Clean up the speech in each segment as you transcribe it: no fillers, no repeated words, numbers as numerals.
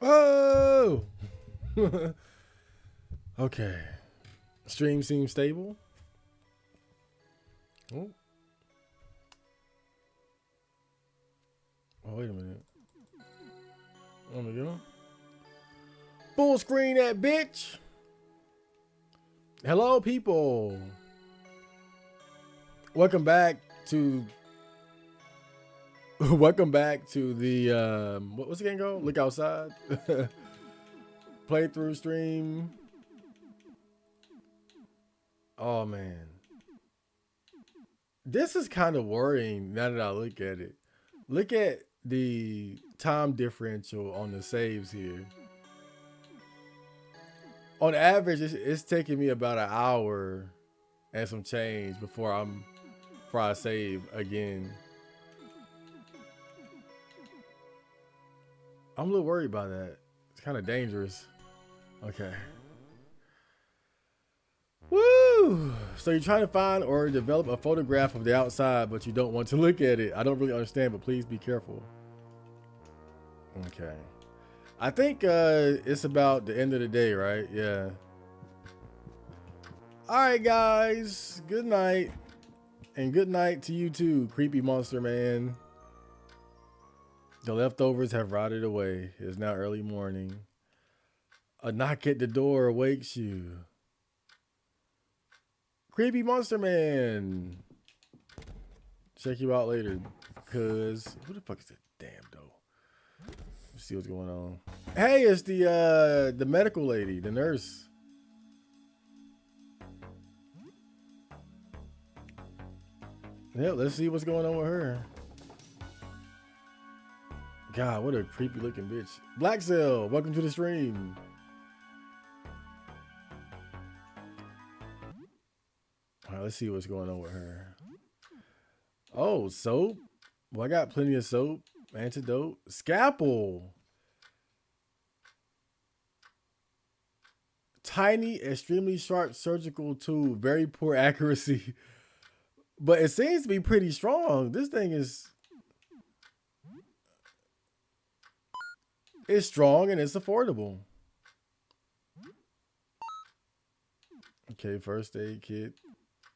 Oh! Okay. Stream seems stable. Oh, wait a minute. Let me go. Full screen that bitch. Hello, people. Welcome back to. Welcome back to the what's the game called? Look outside. Playthrough stream. Oh man, this is kind of worrying now that I look at it. Look at the time differential on the saves here. On average, it's taking me about an hour and some change before I save again. I'm a little worried about that. It's kind of dangerous. Okay. Woo! So you're trying to find or develop a photograph of the outside, but you don't want to look at it. I don't really understand, but please be careful. Okay. I think it's about the end of the day, right? Yeah. All right, guys. Good night. And good night to you too, creepy monster man. The leftovers have rotted away. It is now early morning. A knock at the door awakes you. Creepy monster man. Check you out later. Cause who the fuck is that damn though? Let's see what's going on. Hey, it's the medical lady, the nurse. Yeah, let's see what's going on with her. God, what a creepy looking bitch. Black Cell, welcome to the stream. All right, let's see what's going on with her. Oh, soap. Well, I got plenty of soap. Antidote. Scalpel. Tiny, extremely sharp surgical tool. Very poor accuracy. But it seems to be pretty strong. This thing is... It's strong and it's affordable. Okay, first aid kit.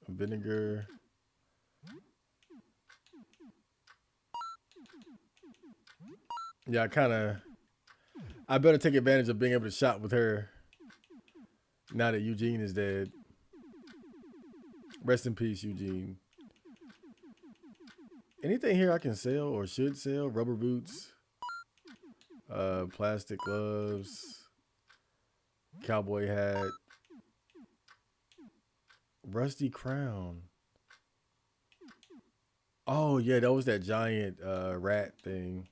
Vinegar. Yeah, I better take advantage of being able to shop with her now that Eugene is dead. Rest in peace, Eugene. Anything here I can sell or should sell? Rubber boots. Plastic gloves. Cowboy hat. Rusty crown. Oh, yeah, that was that giant rat thing.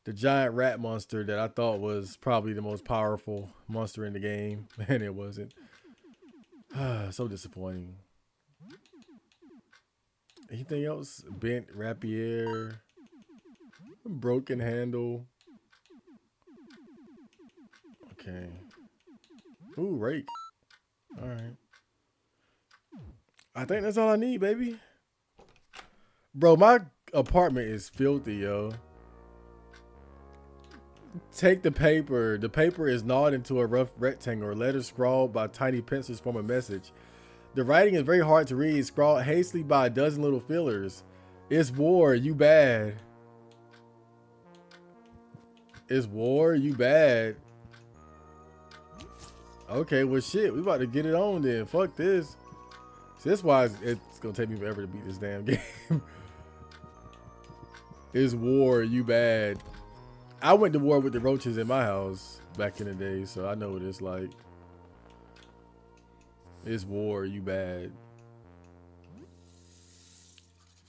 The giant rat monster that I thought was probably the most powerful monster in the game, and it wasn't. So disappointing. Anything else? Bent rapier. Broken handle. Okay. Ooh, rake. All right. I think that's all I need, baby. Bro, my apartment is filthy, yo. Take the paper. The paper is gnawed into a rough rectangle. Letters scrawled by tiny pencils form a message. The writing is very hard to read, scrawled hastily by a dozen little fillers. It's war, you bad. It's war, you bad. Okay, well shit, we about to get it on then. Fuck this. See, that's why it's gonna take me forever to beat this damn game. It's war, you bad. I went to war with the roaches in my house back in the day, so I know what it's like. It's war, you bad.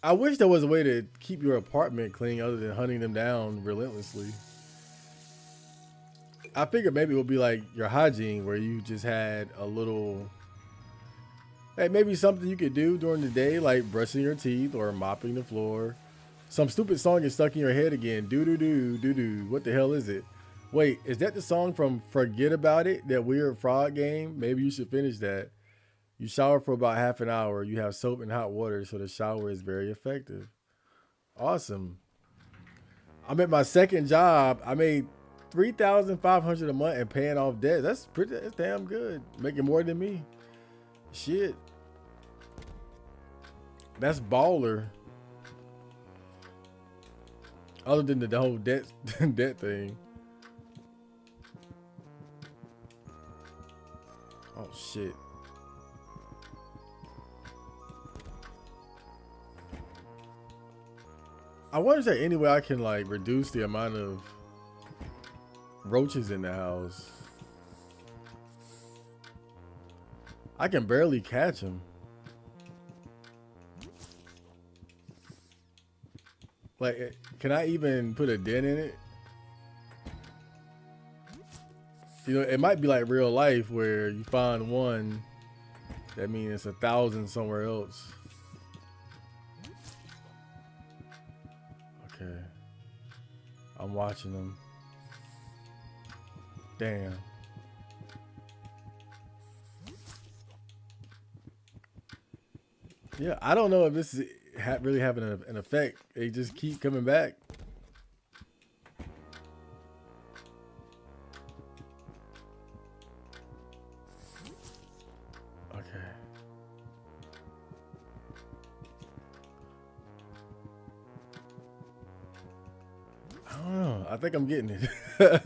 I wish there was a way to keep your apartment clean other than hunting them down relentlessly. I figured maybe it would be like your hygiene where you just had a little, hey, maybe something you could do during the day, like brushing your teeth or mopping the floor. Some stupid song is stuck in your head again. Do. What the hell is it? Wait, is that the song from Forget About It? That weird frog game? Maybe you should finish that. You shower for about half an hour. You have soap and hot water, so the shower is very effective. Awesome. I'm at my second job. I made $3,500 a month and paying off debt. That's damn good. Making more than me. Shit. That's baller. Other than the whole debt thing. Oh shit. I wonder if there's any way I can like reduce the amount of roaches in the house. I can barely catch them. Like, can I even put a dent in it? You know, it might be like real life where you find one, that means it's 1,000 somewhere else. Okay. I'm watching them. Damn. Yeah, I don't know if this is really having an effect. They just keep coming back. Okay. I don't know. I think I'm getting it.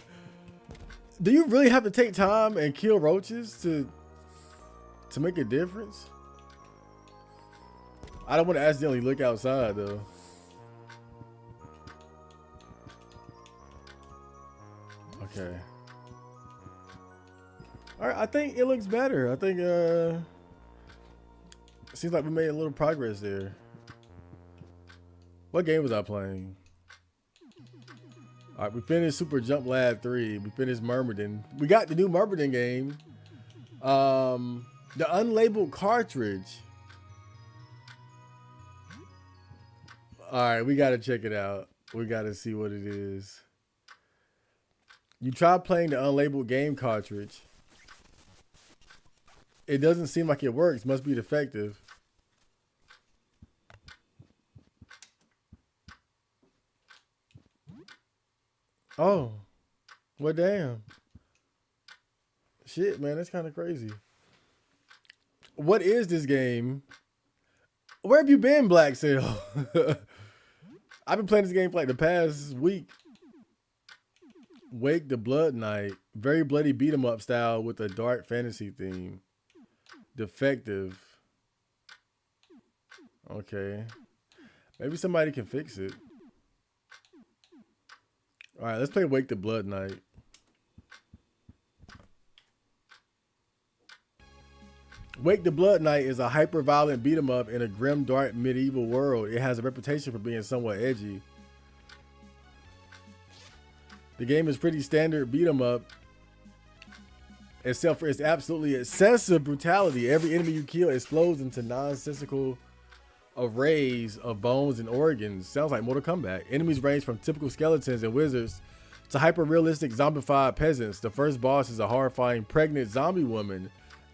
Do you really have to take time and kill roaches to make a difference? I don't want to accidentally look outside though. Okay. All right, I think it looks better. I think it seems like we made a little progress there. What game was I playing? All right, we finished Super Jump Lab 3. We finished Myrmidon. We got the new Myrmidon game. The unlabeled cartridge. All right, we got to check it out. We got to see what it is. You try playing the unlabeled game cartridge. It doesn't seem like it works. Must be defective. Oh, well, damn. Shit, man, that's kind of crazy. What is this game? Where have you been, Black Sail? I've been playing this game for like the past week. Wake the Blood Knight. Very bloody beat 'em up style with a dark fantasy theme. Defective. Okay. Maybe somebody can fix it. All right, let's play Wake the Blood Knight. Wake the Blood Knight is a hyper-violent beat-em-up in a grim, dark, medieval world. It has a reputation for being somewhat edgy. The game is pretty standard beat-em-up, except for its absolutely excessive brutality. Every enemy you kill explodes into nonsensical arrays of bones and organs. Sounds like Mortal Kombat. Enemies range from typical skeletons and wizards to hyper-realistic zombified peasants. The first boss is a horrifying pregnant zombie woman.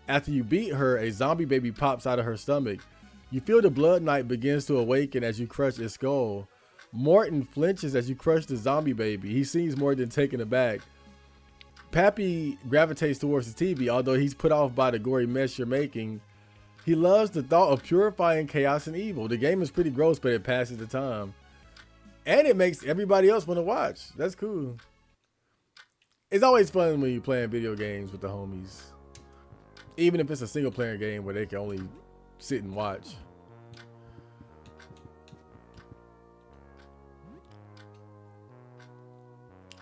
After you beat her, a zombie baby pops out of her stomach. You feel the Blood Knight begins to awaken as you crush its skull. Morton flinches as you crush the zombie baby. He seems more than taken aback. Pappy gravitates towards the TV, although he's put off by the gory mess you're making. He loves the thought of purifying chaos and evil. The game is pretty gross, but it passes the time. And it makes everybody else want to watch. That's cool. It's always fun when you're playing video games with the homies. Even if it's a single player game where they can only sit and watch.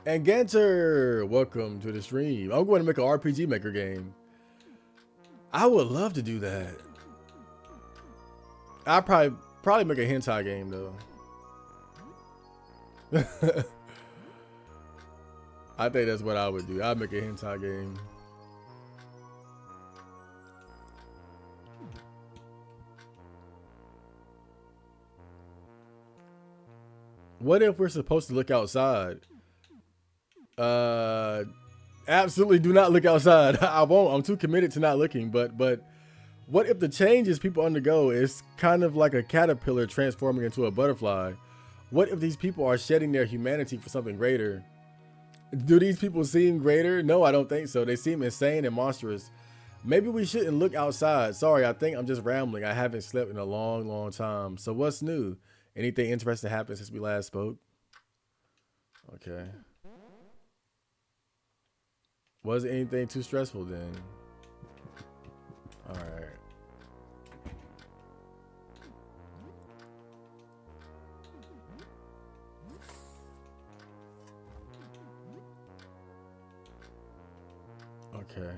And Ganter, welcome to the stream. I'm going to make an RPG Maker game. I would love to do that. I'll probably make a hentai game though. I think that's what I would do. I'd make a hentai game. What if we're supposed to look outside? Absolutely do not look outside. I won't. I'm too committed to not looking. But what if the changes people undergo is kind of like a caterpillar transforming into a butterfly? What if these people are shedding their humanity for something greater? Do these people seem greater? No, I don't think so. They seem insane and monstrous. Maybe we shouldn't look outside. Sorry, I think I'm just rambling. I haven't slept in a long, long time. So what's new? Anything interesting happened since we last spoke? Okay. Was it anything too stressful then? All right. Okay.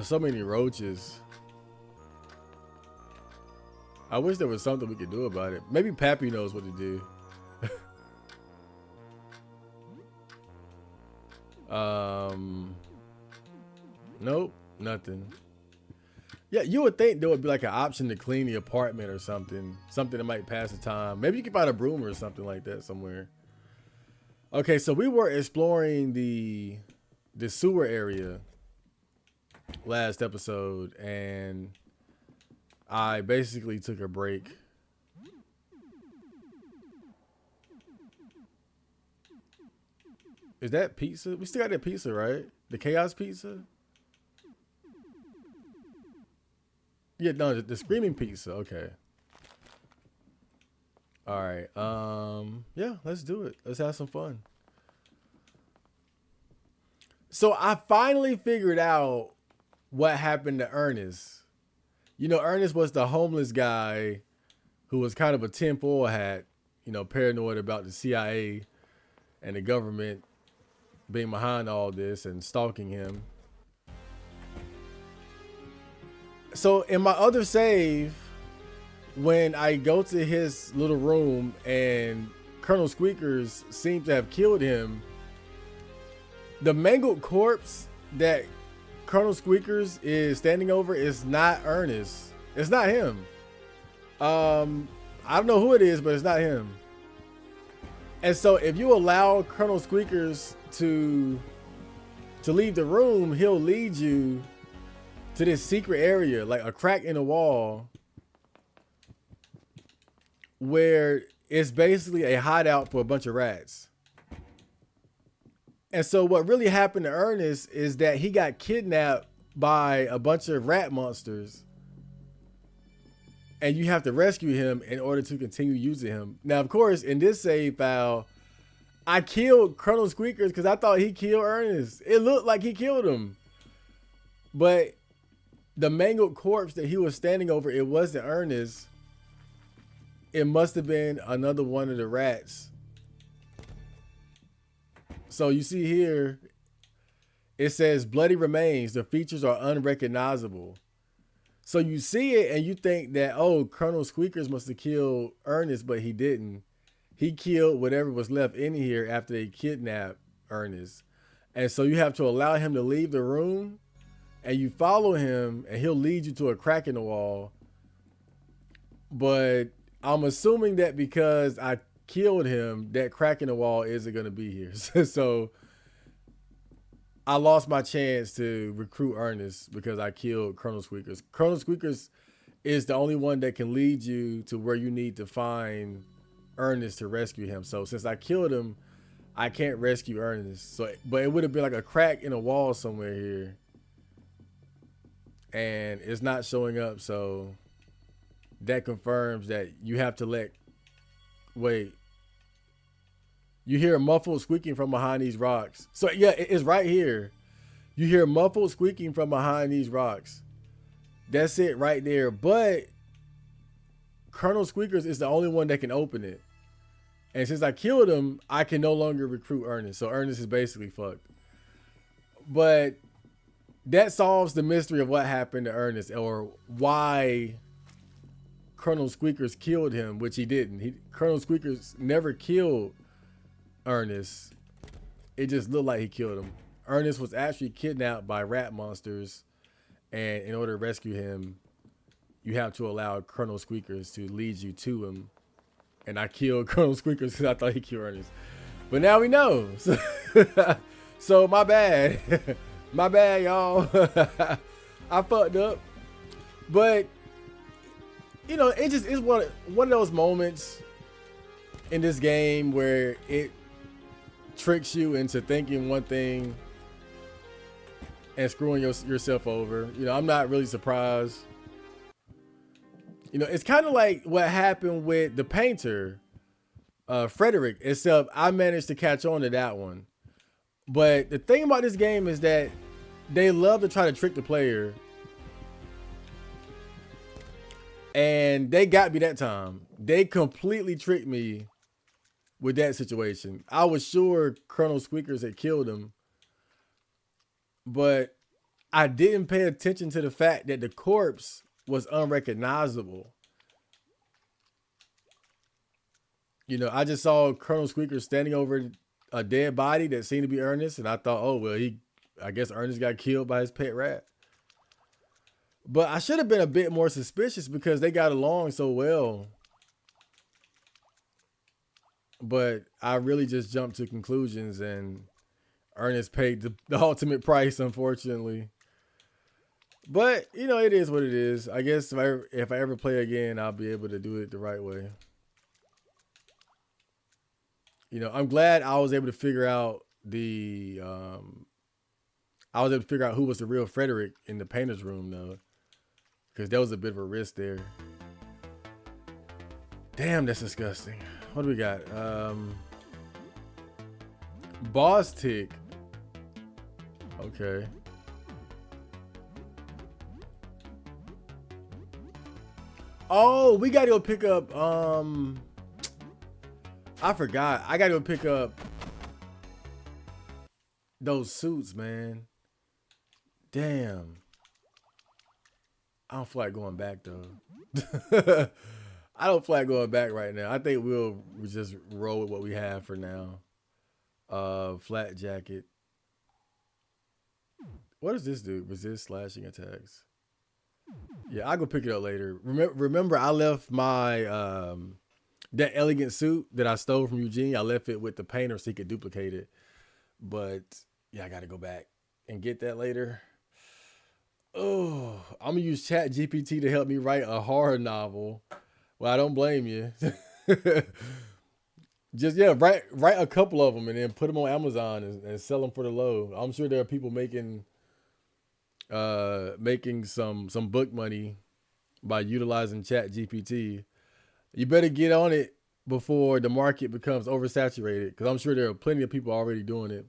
So many roaches. I wish there was something we could do about it. Maybe Pappy knows what to do. Nope, nothing. Yeah, you would think there would be like an option to clean the apartment or something. Something that might pass the time. Maybe you could find a broom or something like that somewhere. Okay, so we were exploring the sewer area last episode, and I basically took a break. Is that pizza? We still got that pizza, right? The chaos pizza? Yeah, no, the screaming pizza. Okay. All right. Yeah, let's do it. Let's have some fun. So I finally figured out what happened to Ernest. You know, Ernest was the homeless guy who was kind of a tinfoil hat, you know, paranoid about the CIA and the government being behind all this and stalking him. So in my other save, when I go to his little room and Colonel Squeakers seem to have killed him, the mangled corpse that Colonel Squeakers is standing over is not Ernest. It's not him. I don't know who it is, but it's not him. And so if you allow Colonel Squeakers to leave the room, he'll lead you to this secret area, like a crack in the wall, where it's basically a hideout for a bunch of rats. And so what really happened to Ernest is that he got kidnapped by a bunch of rat monsters, and you have to rescue him in order to continue using him. Now, of course, in this save file, I killed Colonel Squeakers because I thought he killed Ernest. It looked like he killed him, but the mangled corpse that he was standing over, it wasn't Ernest. It must have been another one of the rats. So you see here, it says bloody remains. The features are unrecognizable. So you see it and you think that, oh, Colonel Squeakers must have killed Ernest, but he didn't. He killed whatever was left in here after they kidnapped Ernest. And so you have to allow him to leave the room, and you follow him and he'll lead you to a crack in the wall. But I'm assuming that because I killed him, that crack in the wall isn't going to be here. So I lost my chance to recruit Ernest because I killed Colonel Squeakers. Colonel Squeakers is the only one that can lead you to where you need to find Ernest to rescue him. So since I killed him, I can't rescue Ernest. So, but it would have been like a crack in a wall somewhere here, and it's not showing up. So that confirms that you have to wait. You hear a muffled squeaking from behind these rocks. So yeah, it's right here. You hear muffled squeaking from behind these rocks. That's it right there. But Colonel Squeakers is the only one that can open it. And since I killed him, I can no longer recruit Ernest. So Ernest is basically fucked. But that solves the mystery of what happened to Ernest, or why Colonel Squeakers killed him, which he didn't. Colonel Squeakers never killed Ernest. It just looked like he killed him. Ernest was actually kidnapped by rat monsters, and in order to rescue him, you have to allow Colonel Squeakers to lead you to him. And I killed Colonel Squeakers because I thought he killed Ernest. But now we know. So my bad. My bad, y'all. I fucked up. But you know, it just is one of those moments in this game where it tricks you into thinking one thing and screwing yourself over. You know, I'm not really surprised. You know, it's kind of like what happened with the painter, Frederick, except I managed to catch on to that one. But the thing about this game is that they love to try to trick the player. And they got me that time. They completely tricked me with that situation. I was sure Colonel Squeakers had killed him, but I didn't pay attention to the fact that the corpse was unrecognizable. You know, I just saw Colonel Squeakers standing over a dead body that seemed to be Ernest, and I thought, oh well, I guess Ernest got killed by his pet rat. But I should have been a bit more suspicious because they got along so well. But I really just jumped to conclusions, and Ernest paid the ultimate price, unfortunately. But, you know, it is what it is. I guess if I ever play again, I'll be able to do it the right way. You know, I'm glad I was able to figure out who was the real Frederick in the painter's room, though. Because there was a bit of a risk there. Damn, that's disgusting. What do we got? Boss tick. Okay. Oh, we gotta go pick up I forgot. I gotta go pick up those suits, man. Damn. I don't feel like going back though. I don't feel like going back right now. I think we'll just roll with what we have for now. Flat jacket. What does this do? Resist slashing attacks. Yeah, I'll go pick it up later. Remember I left my that elegant suit that I stole from Eugene. I left it with the painter so he could duplicate it. But yeah, I gotta go back and get that later. Oh, I'm gonna use Chat GPT to help me write a horror novel. Well, I don't blame you. Just write a couple of them and then put them on Amazon and sell them for the low. I'm sure there are people making some book money by utilizing Chat GPT. You better get on it before the market becomes oversaturated, because I'm sure there are plenty of people already doing it.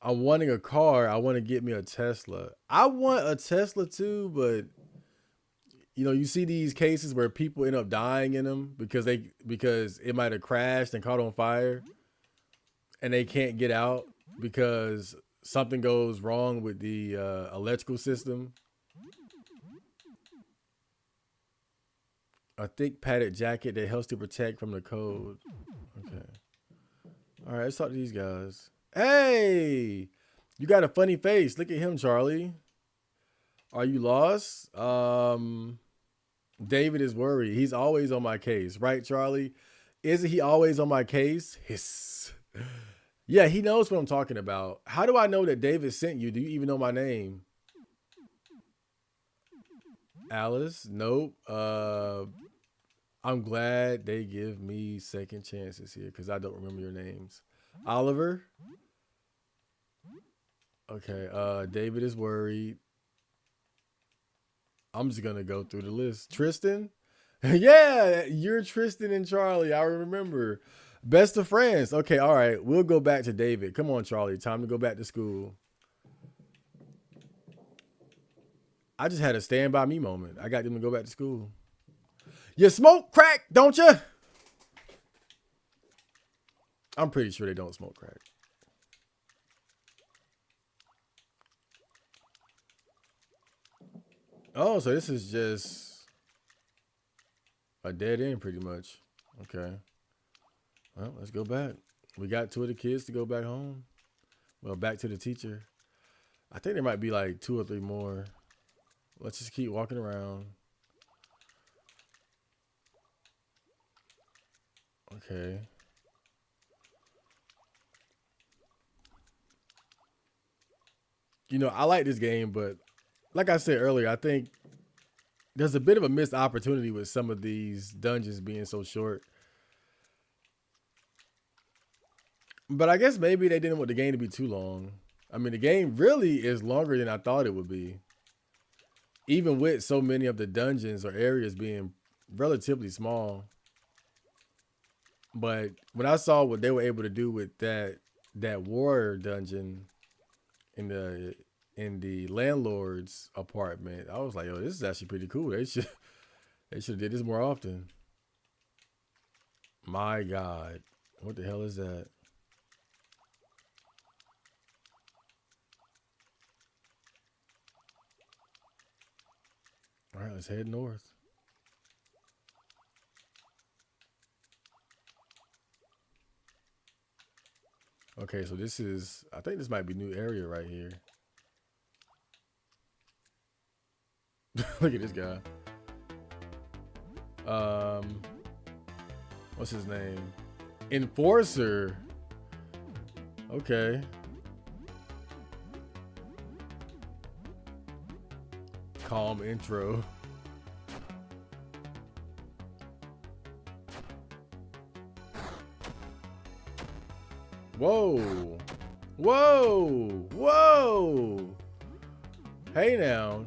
I'm wanting a car. I want to get me a Tesla. I want a Tesla too, but you know, you see these cases where people end up dying in them because it might have crashed and caught on fire, and they can't get out because something goes wrong with the electrical system. A thick padded jacket that helps to protect from the cold. Okay. All right, let's talk to these guys. Hey, you got a funny face. Look at him, Charlie. Are you lost? David is worried. He's always on my case, right, Charlie? Isn't he always on my case? Hiss. Yeah, he knows what I'm talking about. How do I know that David sent you? Do you even know my name? Alice? Nope. I'm glad they give me second chances here because I don't remember your names. Oliver? Okay, David is worried. I'm just gonna go through the list. Tristan? Yeah, you're Tristan and Charlie. I remember. Best of friends. Okay, all right. We'll go back to David. Come on, Charlie. Time to go back to school. I just had a stand by me moment. I got them to go back to school. You smoke crack, don't you? I'm pretty sure they don't smoke crack. Oh, so this is just a dead end pretty much. Okay. Well, let's go back. We got two of the kids to go back home. Well, back to the teacher. I think there might be like 2 or 3 more. Let's just keep walking around. Okay. You know, I like this game, but like I said earlier, I think there's a bit of a missed opportunity with some of these dungeons being so short. But I guess maybe they didn't want the game to be too long. I mean, the game really is longer than I thought it would be. Even with so many of the dungeons or areas being relatively small. But when I saw what they were able to do with that warrior dungeon in the landlord's apartment, I was like, "Yo, this is actually pretty cool. They should have did this more often." My God, what the hell is that? All right, let's head north. Okay, so this is, I think this might be new area right here. Look at this guy. What's his name? Enforcer. Okay. Calm intro. Whoa. Whoa. Whoa. Hey now.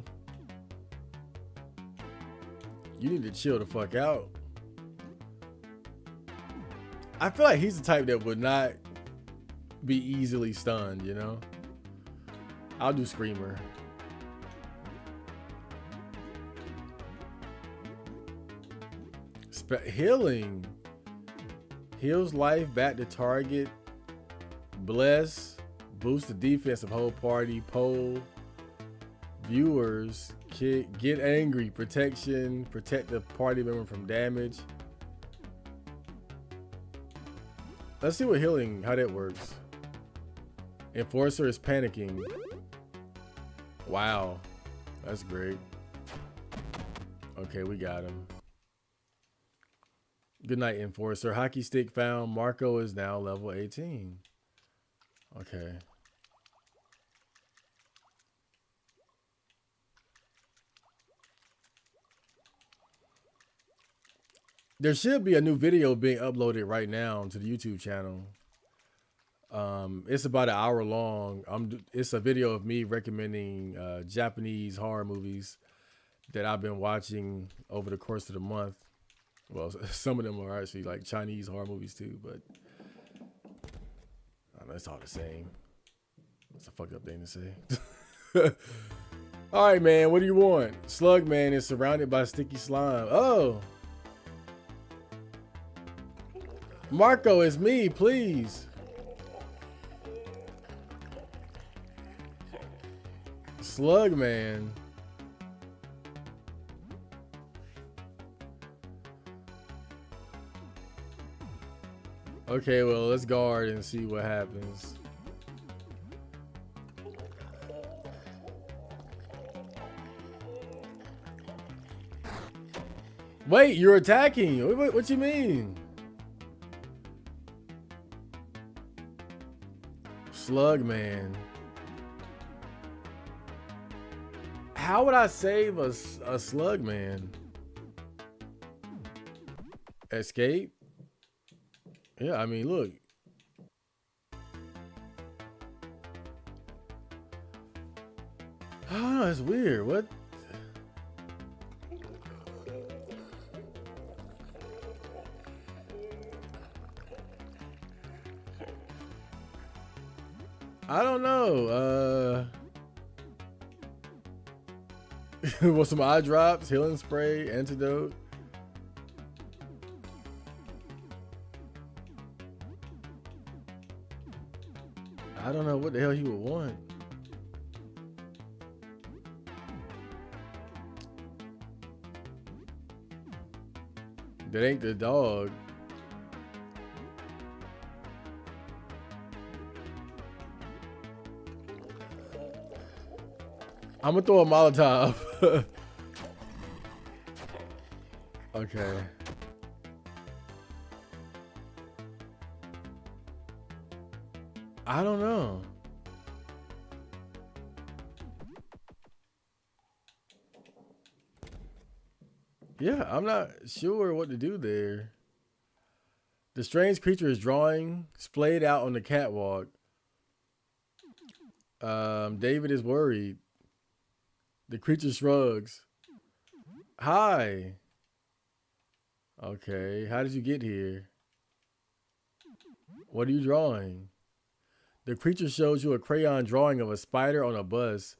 You need to chill the fuck out. I feel like he's the type that would not be easily stunned, you know? I'll do Screamer. Healing. Heals life back to target. Bless. Boost the defense of whole party. Pole. Viewers. Get angry. Protection. Protect the party member from damage. Let's see what healing, how that works. Enforcer is panicking. Wow. That's great. Okay, we got him. Good night, Enforcer. Hockey stick found. Marco is now level 18. Okay. There should be a new video being uploaded right now to the YouTube channel. It's about an hour long. It's a video of me recommending Japanese horror movies that I've been watching over the course of the month. Well, some of them are actually like Chinese horror movies too, but I don't know, it's all the same. It's a fucked up thing to say. All right, man, what do you want? Slug Man is surrounded by sticky slime. Oh. Marco, it's me, please. Slug Man. Okay, well, let's guard and see what happens. Wait, you're attacking. What you mean? Slug Man. How would I save a Slug Man? Escape? Yeah, I mean, look. I don't know, it's weird. What? I don't know. Want some eye drops, healing spray, antidote? I don't know what the hell he would want. That ain't the dog. I'm gonna throw a Molotov. Okay. I don't know. Yeah, I'm not sure what to do there. The strange creature is drawing, splayed out on the catwalk. David is worried. The creature shrugs. Hi. Okay, how did you get here? What are you drawing? The creature shows you a crayon drawing of a spider on a bus,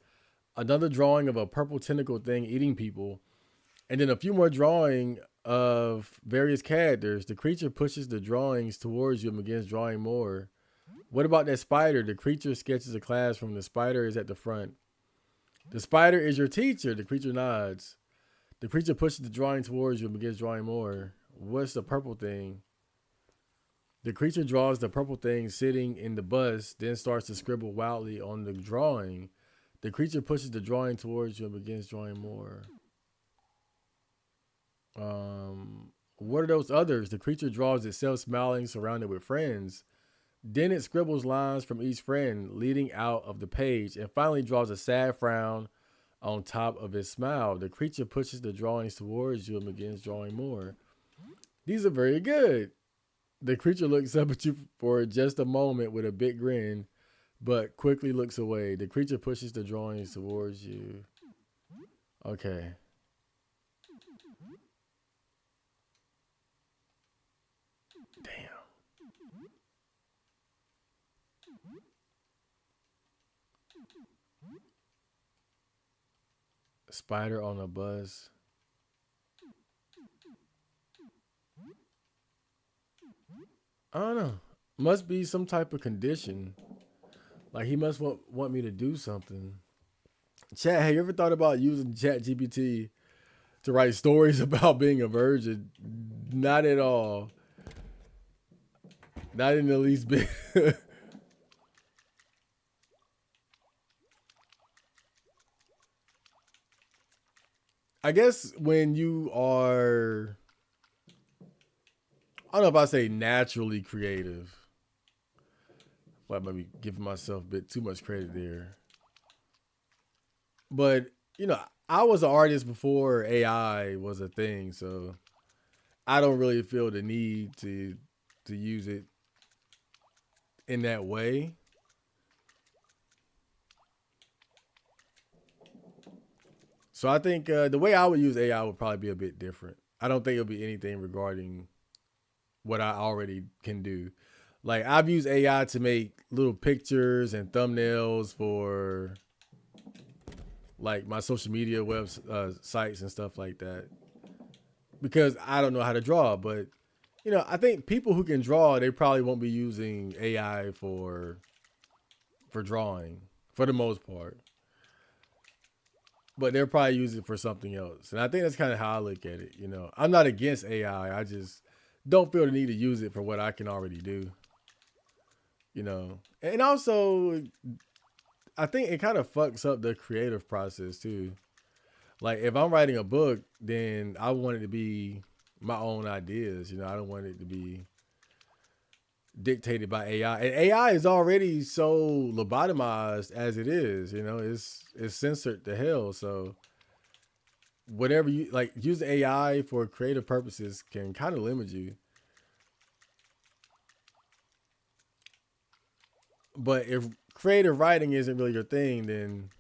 another drawing of a purple tentacle thing eating people, and then a few more drawing of various characters. The creature pushes the drawings towards you and begins drawing more. What about that spider? The creature sketches a classroom. The spider is at the front. The spider is your teacher. The creature nods. The creature pushes the drawing towards you and begins drawing more. What's the purple thing? The creature draws the purple thing sitting in the bus, then starts to scribble wildly on the drawing. The creature pushes the drawing towards you and begins drawing more. What are those others? The creature draws itself smiling, surrounded with friends. Then it scribbles lines from each friend leading out of the page and finally draws a sad frown on top of his smile. The creature pushes the drawings towards you and begins drawing more. These are very good. The creature looks up at you for just a moment with a big grin, but quickly looks away. The creature pushes the drawings towards you. Okay. Damn. Spider on a bus. I don't know. Must be some type of condition. Like he must want me to do something. Chat, have you ever thought about using Chat GPT to write stories about being a virgin? Not at all. Not in the least bit. I guess when you are, I don't know if I say naturally creative. I might be giving myself a bit too much credit there. But, I was an artist before AI was a thing, so I don't really feel the need to use it in that way. So I think the way I would use AI would probably be a bit different. I don't think it'll be anything regarding what I already can do. Like I've used AI to make little pictures and thumbnails for like my social media web sites and stuff like that because I don't know how to draw. But I think people who can draw, they probably won't be using AI for drawing for the most part. But they'll probably use it for something else. And I think that's kind of how I look at it. I'm not against AI. I just don't feel the need to use it for what I can already do. And also, I think it kind of fucks up the creative process too. Like if I'm writing a book, then I want it to be my own ideas. I don't want it to be dictated by AI. And AI is already so lobotomized as it is. It's censored to hell. So whatever you like, use AI for creative purposes can kind of limit you. But if creative writing isn't really your thing, then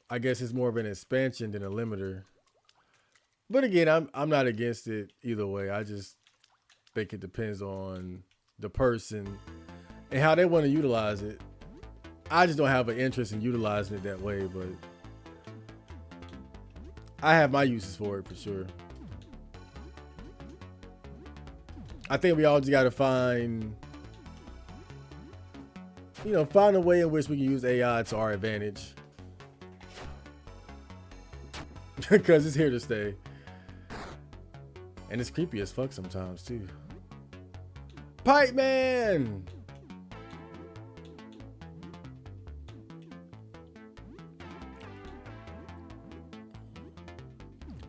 I guess it's more of an expansion than a limiter. But again, I'm not against it either way. I just think it depends on the person and how they want to utilize it. I just don't have an interest in utilizing it that way, but I have my uses for it for sure. I think we all just got to find a way in which we can use AI to our advantage. Because it's here to stay. And it's creepy as fuck sometimes, too. Pipe Man!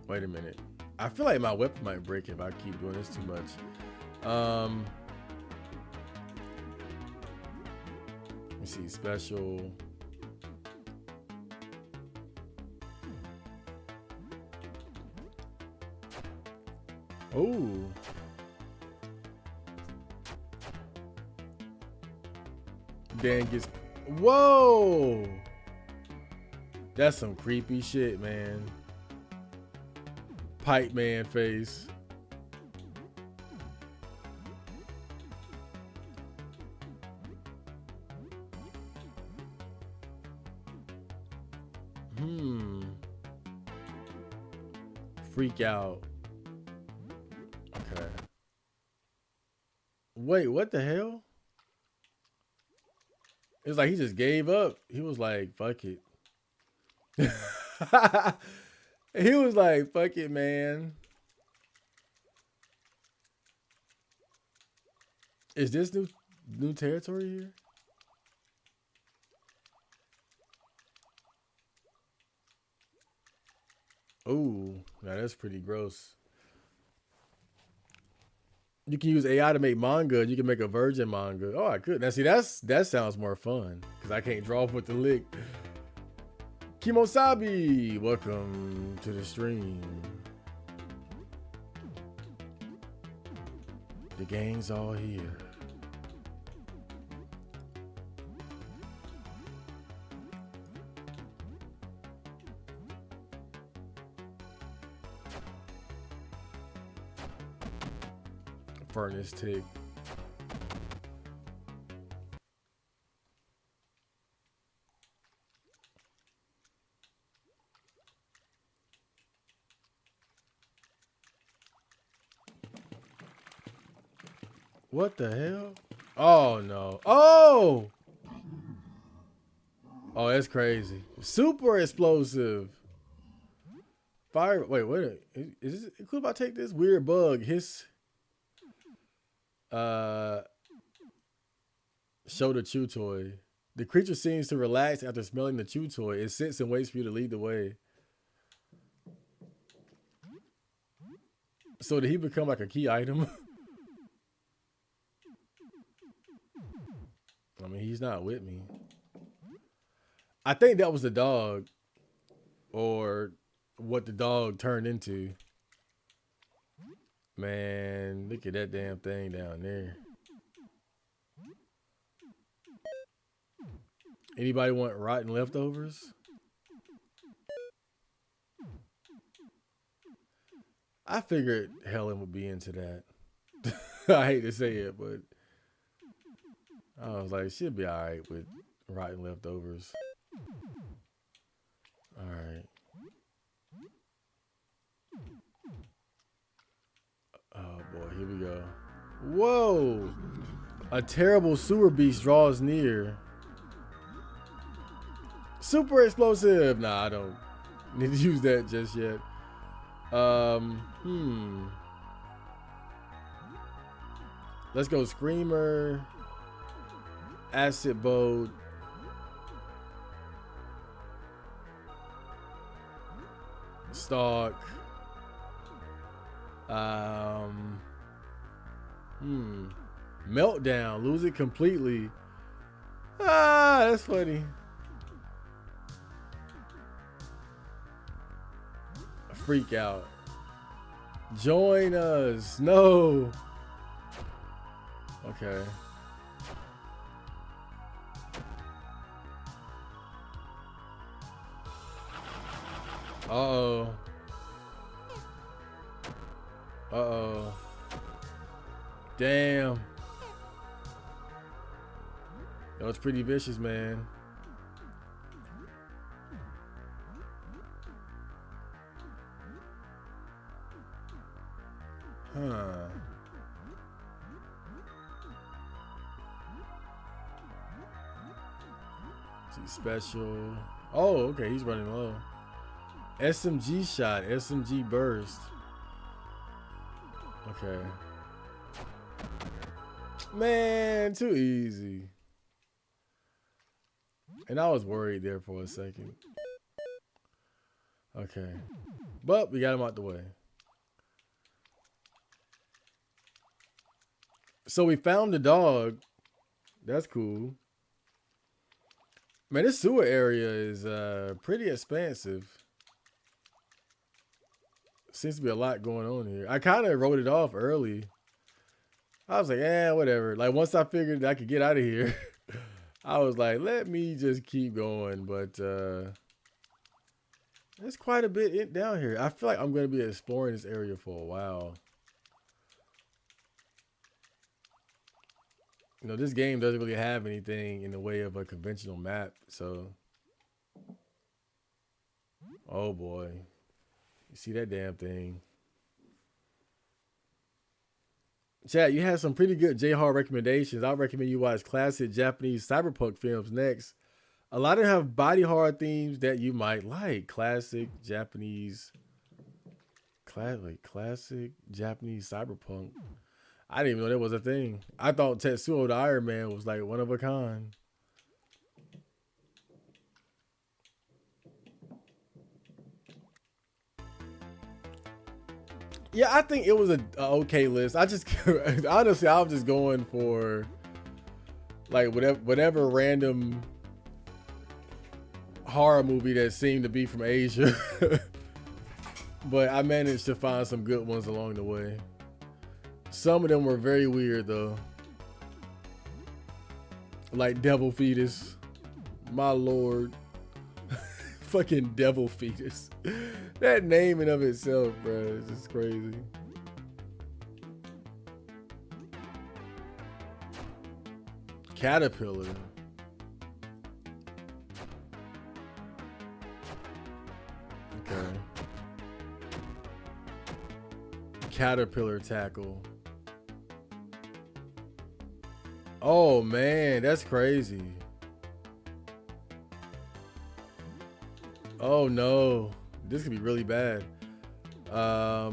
Wait a minute. I feel like my weapon might break if I keep doing this too much. Let me see. Special. Oh. Dan gets. Whoa. That's some creepy shit, man. Pipe man face. Freak out. Okay. Wait, what the hell? It's like he just gave up. He was like, fuck it. He was like, fuck it, man. Is this new territory here? Ooh, now that's pretty gross. You can use AI to make manga. You can make a virgin manga. Oh, I could. Now see, that sounds more fun because I can't draw with the lick. Kimosabi, welcome to the stream. The gang's all here. Furnace tick. What the hell? Oh no. Oh! Oh, that's crazy. Super explosive. Fire. Wait, what? Is this cool if I take this weird bug? His show the chew toy. The creature seems to relax after smelling the chew toy. It sits and waits for you to lead the way. So did he become like a key item? I mean, he's not with me. I think that was the dog, or what the dog turned into. Man, look at that damn thing down there. Anybody want rotten leftovers? I figured Helen would be into that. I hate to say it, but I was like, she'll be all right with rotten leftovers. All right. Oh boy, here we go. Whoa! A terrible sewer beast draws near. Super explosive. Nah, I don't need to use that just yet. Let's go Screamer, Acid Boat, Stalk, Meltdown, lose it completely. Ah, that's funny. Freak out. Join us. No. Okay. Uh-oh. Uh-oh. Damn. That was pretty vicious, man. Huh. See, special. Oh, okay, he's running low. SMG shot, SMG burst. Okay. Man, too easy. And I was worried there for a second. Okay. But we got him out the way. So we found the dog. That's cool. Man, this sewer area is pretty expansive. Seems to be a lot going on here. I kind of wrote it off early. I was like, whatever. Like once I figured I could get out of here, I was like, let me just keep going. But there's quite a bit down here. I feel like I'm going to be exploring this area for a while. You know, this game doesn't really have anything in the way of a conventional map. So, oh boy. You see that damn thing. Chat, you had some pretty good J-Hard recommendations. I recommend you watch classic Japanese cyberpunk films next. A lot of them have body horror themes that you might like. Classic Japanese cyberpunk. I didn't even know that was a thing. I thought Tetsuo the Iron Man was like one of a kind. Yeah, I think it was a okay list. I just honestly, I was just going for like whatever random horror movie that seemed to be from Asia. But I managed to find some good ones along the way. Some of them were very weird though. Like Devil Fetus. My lord. Fucking Devil Fetus. That name in of itself, bro, is just crazy. Caterpillar. Okay. Caterpillar tackle. Oh man, that's crazy. Oh no, this could be really bad. I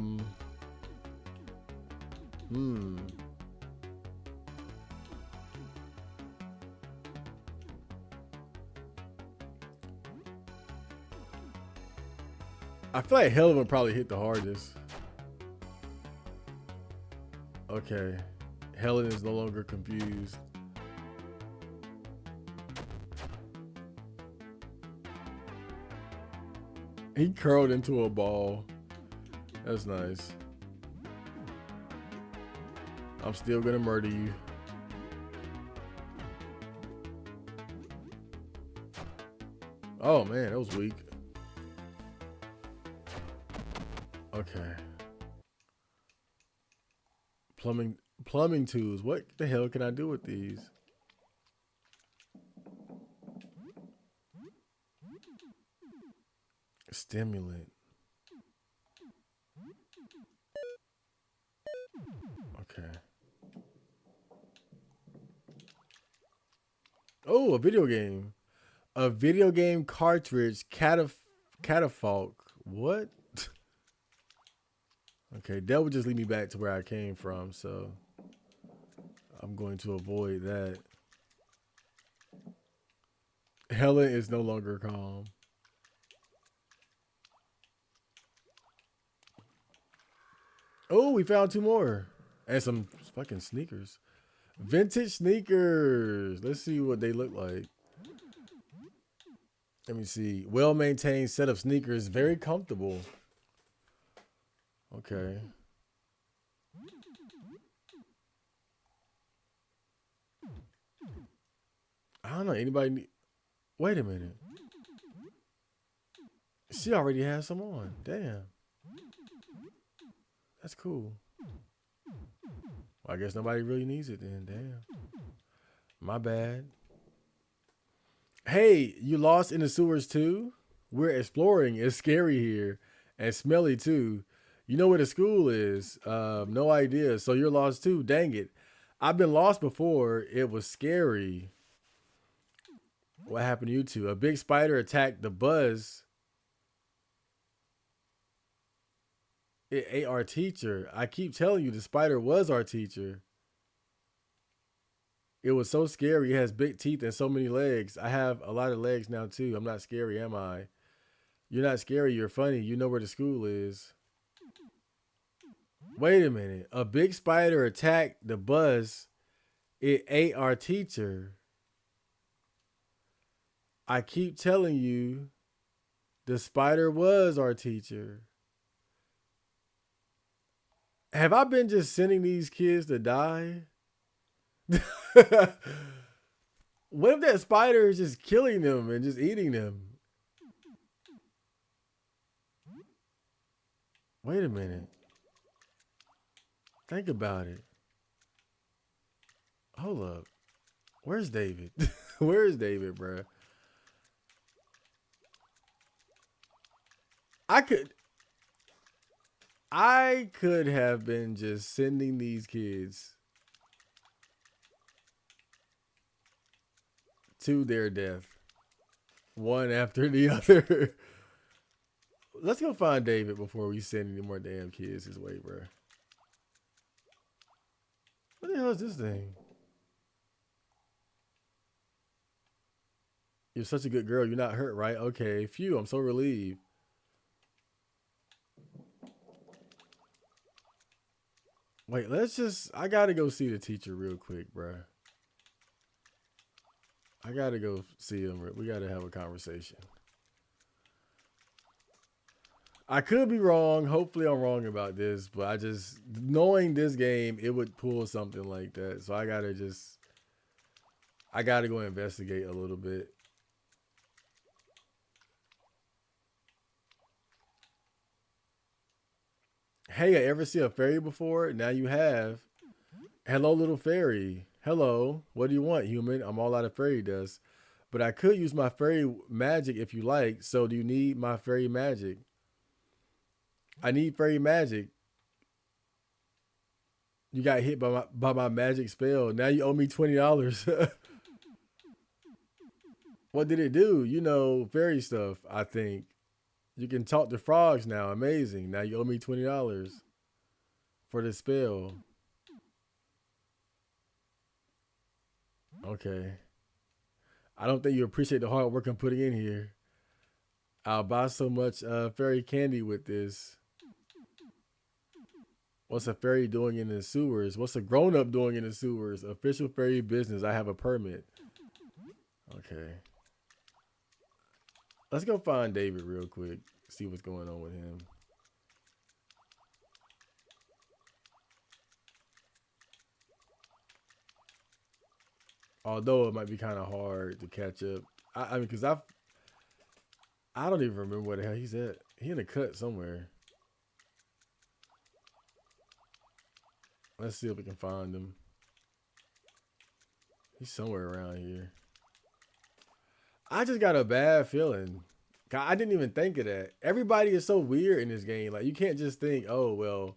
feel like Helen would probably hit the hardest. Okay, Helen is no longer confused. He curled into a ball. That's nice. I'm still gonna murder you. Oh man, that was weak. Okay. Plumbing tools. What the hell can I do with these? Stimulant. Okay. Oh, a video game. A video game cartridge. Catafalque. What? Okay, that would just lead me back to where I came from, so I'm going to avoid that. Helen is no longer calm. Oh, we found 2 more. And some fucking sneakers. Vintage sneakers. Let's see what they look like. Let me see. Well-maintained set of sneakers. Very comfortable. Okay. I don't know. Anybody? Wait a minute. She already has some on. Damn. That's cool. Well, I guess nobody really needs it then. Damn. My bad. Hey, you lost in the sewers too? We're exploring. It's scary here. And smelly too. You know where the school is. No idea. So you're lost too. Dang it. I've been lost before. It was scary. What happened to you two? A big spider attacked the buzz. It ate our teacher. I keep telling you, the spider was our teacher. It was so scary. It has big teeth and so many legs. I have a lot of legs now too. I'm not scary, am I? You're not scary. You're funny. You know where the school is. Wait a minute. A big spider attacked the bus. It ate our teacher. I keep telling you, the spider was our teacher. Have I been just sending these kids to die? What if that spider is just killing them and just eating them? Wait a minute. Think about it. Hold up. Where's David? Where's David, bro? I could I could have been just sending these kids to their death, one after the other. Let's go find David before we send any more damn kids his way, bro. What the hell is this thing? You're such a good girl. You're not hurt, right? Okay. Phew, I'm so relieved. Wait, let's just. I gotta go see the teacher real quick, bro. I gotta go see him. We gotta have a conversation. I could be wrong. Hopefully, I'm wrong about this, but I just knowing this game, it would pull something like that. So I gotta just. I gotta go investigate a little bit. Hey, I ever see a fairy before? Now you have. Hello, little fairy. Hello. What do you want, human? I'm all out of fairy dust. But I could use my fairy magic if you like. So do you need my fairy magic? I need fairy magic. You got hit by my magic spell. Now you owe me $20. What did it do? You know, fairy stuff, I think. You can talk to frogs now. Amazing. Now you owe me $20 for the spell. Okay. I don't think you appreciate the hard work I'm putting in here. I'll buy so much fairy candy with this. What's a fairy doing in the sewers? What's a grown up doing in the sewers? Official fairy business. I have a permit. Okay. Let's go find David real quick. See what's going on with him. Although it might be kind of hard to catch up. I mean, because I don't even remember where the hell he's at. He in a cut somewhere. Let's see if we can find him. He's somewhere around here. I just got a bad feeling. God, I didn't even think of that. Everybody is so weird in this game. Like, you can't just think, oh, well,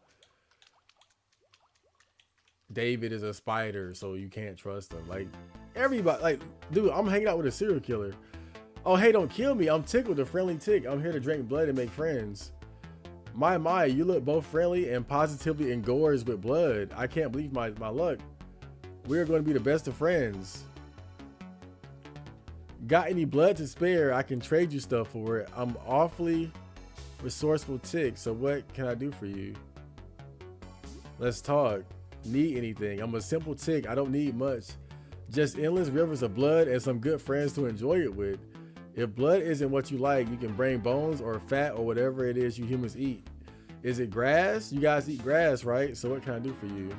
David is a spider, so you can't trust him. Like, everybody, like, dude, I'm hanging out with a serial killer. Oh, hey, don't kill me. I'm Tickle, the friendly tick. I'm here to drink blood and make friends. My, you look both friendly and positively engorged with blood. I can't believe my luck. We're going to be the best of friends. Got any blood to spare? I can trade you stuff for it. I'm awfully resourceful tick, so what can I do for you? Let's talk. Need anything? I'm a simple tick. I don't need much. Just endless rivers of blood and some good friends to enjoy it with. If blood isn't what you like, you can bring bones or fat or whatever it is you humans eat. Is it grass? You guys eat grass, right? So what can I do for you?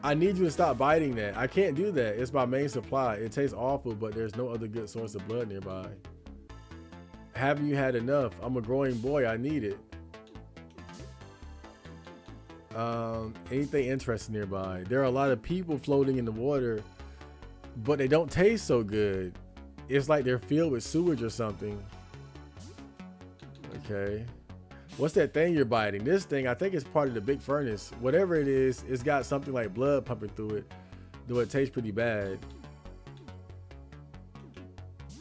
I need you to stop biting that. I can't do that. It's my main supply. It tastes awful, but there's no other good source of blood nearby. Haven't you had enough? I'm a growing boy. I need it. Anything interesting nearby? There are a lot of people floating in the water, but they don't taste so good. It's like they're filled with sewage or something. Okay. What's that thing you're biting? This thing, I think it's part of the big furnace. Whatever it is, it's got something like blood pumping through it, though it tastes pretty bad.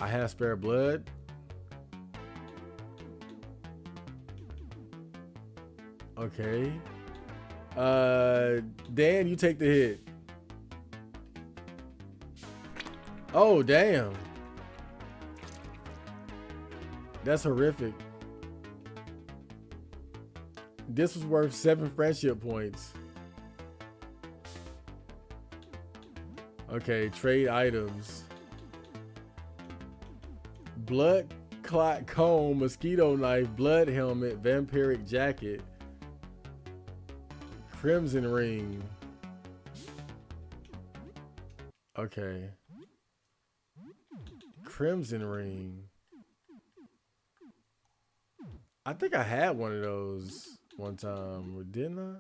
I have spare blood. Okay. Dan, you take the hit. Oh, damn. That's horrific. This was worth 7 friendship points. Okay, trade items. Blood clot comb, mosquito knife, blood helmet, vampiric jacket. Crimson Ring. Okay. Crimson Ring. I think I had one of those one time, didn't I?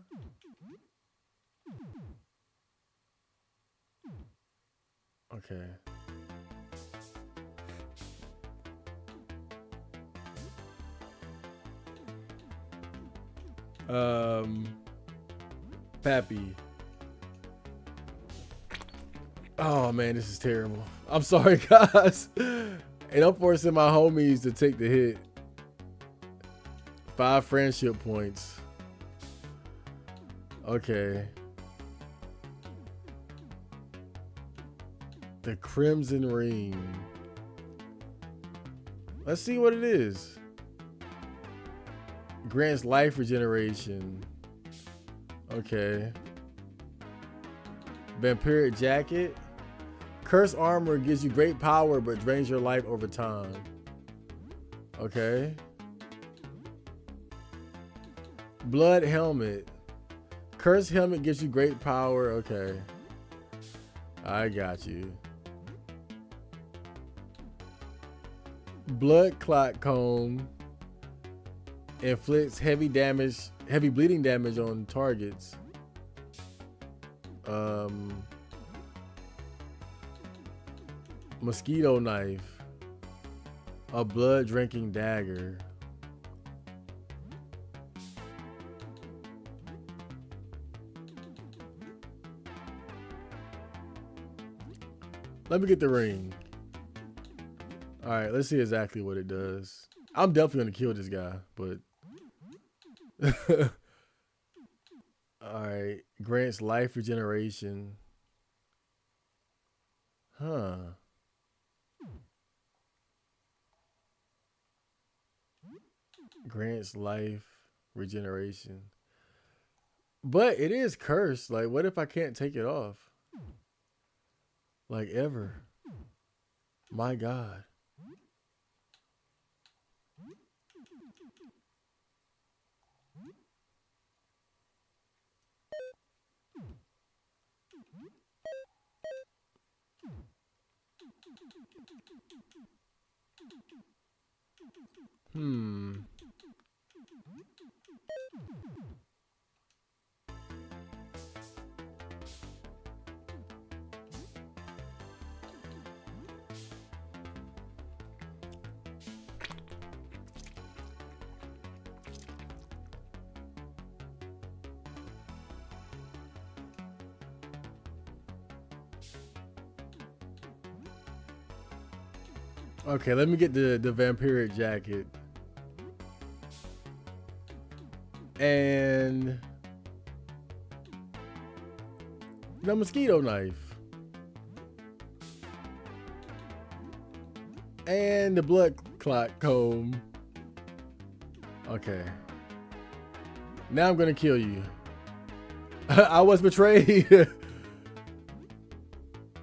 Okay. Pappy. Oh man, this is terrible. I'm sorry, guys. And I'm forcing my homies to take the hit. 5 friendship points. Okay. The Crimson Ring. Let's see what it is. Grants life regeneration. Okay. Vampiric Jacket. Curse armor gives you great power but drains your life over time. Okay. Blood helmet. Curse helmet gives you great power. Okay. I got you. Blood clot cone. Inflicts heavy bleeding damage on targets. Mosquito knife. A blood drinking dagger. Let me get the ring. All right, let's see exactly what it does. I'm definitely gonna kill this guy, but all right. Grants life regeneration. Huh. Grants life regeneration. But it is cursed. Like, what if I can't take it off? Like, ever. My God. Okay, let me get the Vampiric Jacket. And the mosquito knife. And the blood clot comb. Okay. Now I'm gonna kill you. I was betrayed.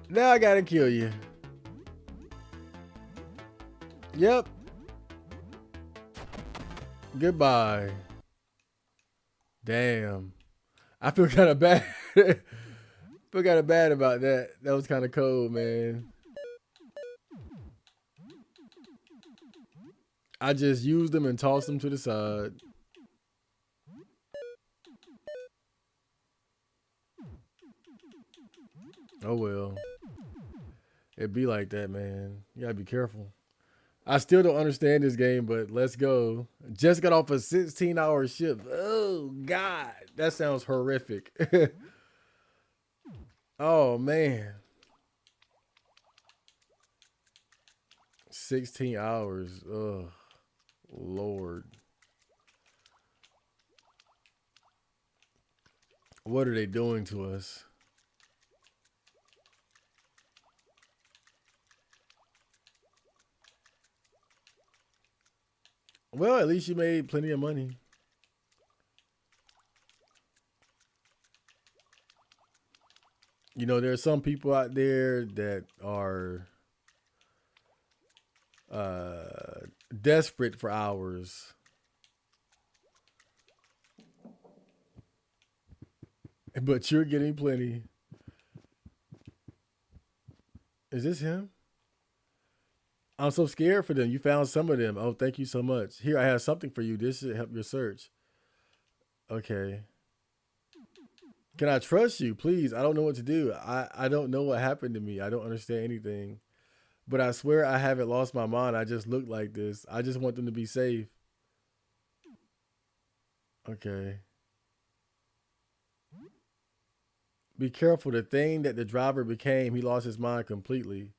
Now I gotta kill you. Yep. Goodbye. Damn. I feel kind of bad. Feel kind of bad about that. That was kind of cold, man. I just used them and tossed them to the side. Oh well. It'd be like that, man. You gotta be careful. I still don't understand this game, but let's go. Just got off a 16-hour shift. Oh, God. That sounds horrific. Oh, man. 16 hours. Oh, Lord. What are they doing to us? Well, at least you made plenty of money. You know, there are some people out there that are desperate for hours. but you're getting plenty. Is this him? I'm so scared for them. You found some of them. Oh, thank you so much. Here, I have something for you. This should help your search. Okay. Can I trust you? Please. I don't know what to do. I don't know what happened to me. I don't understand anything. But I swear I haven't lost my mind. I just look like this. I just want them to be safe. Okay. Be careful. The thing that the driver became, he lost his mind completely.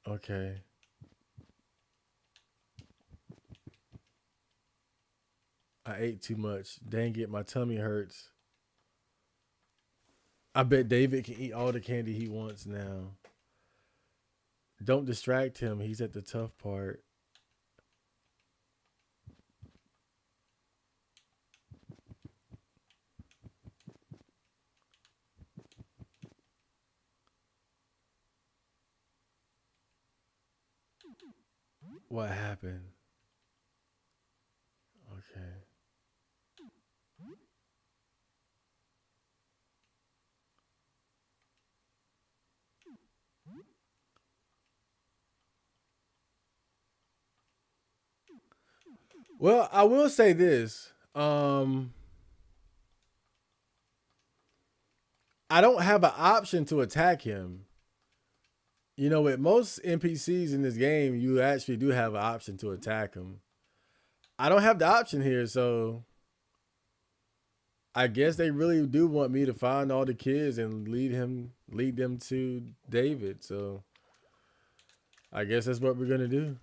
Okay. I ate too much. Dang it, my tummy hurts. I bet David can eat all the candy he wants now. Don't distract him. He's at the tough part. What happened? Okay. Well, I will say this. I don't have an option to attack him. You know, with most NPCs in this game, you actually do have an option to attack him. I don't have the option here, so I guess they really do want me to find all the kids and lead them to David. So I guess that's what we're gonna do.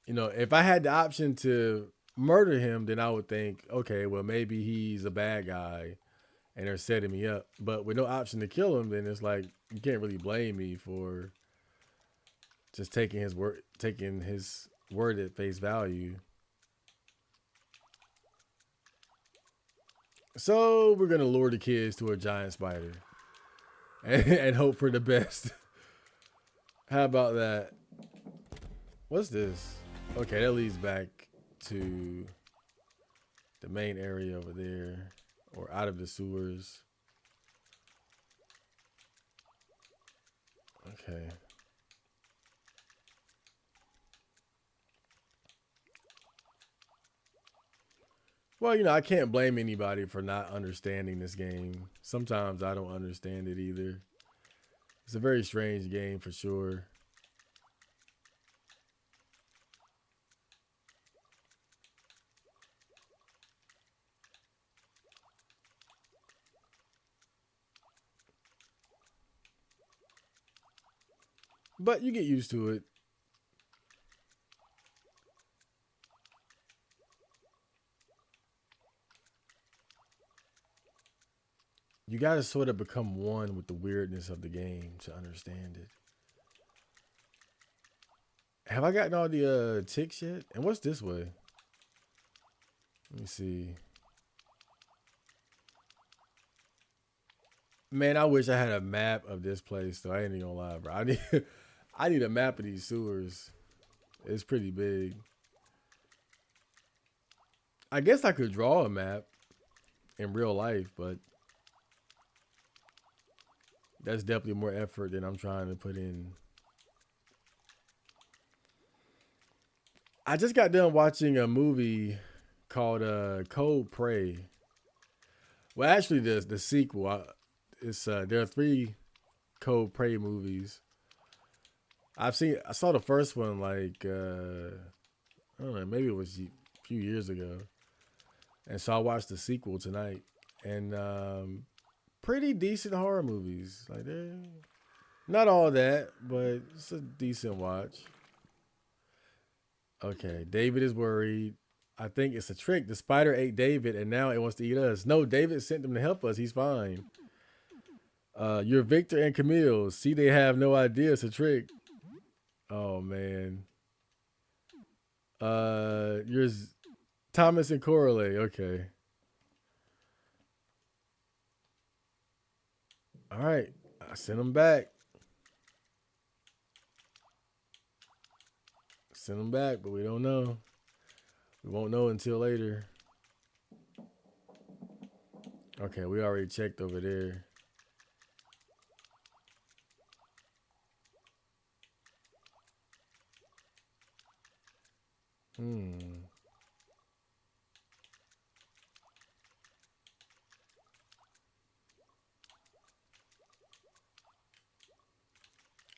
You know, if I had the option to murder him, then I would think, okay, well maybe he's a bad guy and they're setting me up. But with no option to kill him, then it's like you can't really blame me for just taking his word at face value. So we're gonna lure the kids to a giant spider and hope for the best. How about that? What's this? Okay, that leads back to the main area over there, or out of the sewers. Okay. Well, you know, I can't blame anybody for not understanding this game. Sometimes I don't understand it either. It's a very strange game for sure. But you get used to it. You got to sort of become one with the weirdness of the game to understand it. Have I gotten all the ticks yet? And what's this way? Let me see. Man, I wish I had a map of this place though. I ain't even gonna lie, bro. I need a map of these sewers. It's pretty big. I guess I could draw a map in real life, but that's definitely more effort than I'm trying to put in. I just got done watching a movie called Cold Prey. Well, actually, the sequel. It's there are three Cold Prey movies. I saw the first one like I don't know, maybe it was a few years ago, and so I watched the sequel tonight. And pretty decent horror movies. Like they not all that, but it's a decent watch. Okay, David is worried. I think it's a trick. The spider ate David, and now it wants to eat us. No, David sent them to help us. He's fine. You're Victor and Camille. See, they have no idea it's a trick. Oh man. You're Thomas and Coralie. Okay. All right. I sent them back. Send them back, but we don't know. We won't know until later. Okay, we already checked over there.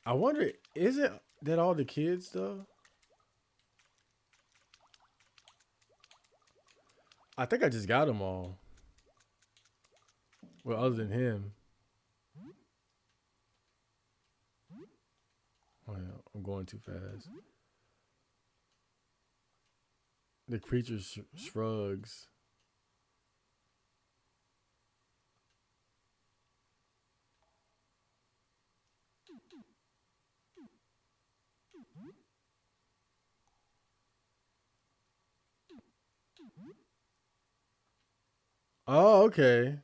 I wonder, is it that all the kids though? I think I just got them all. Well, other than him. Oh yeah, I'm going too fast. The creature shrugs. Oh, okay.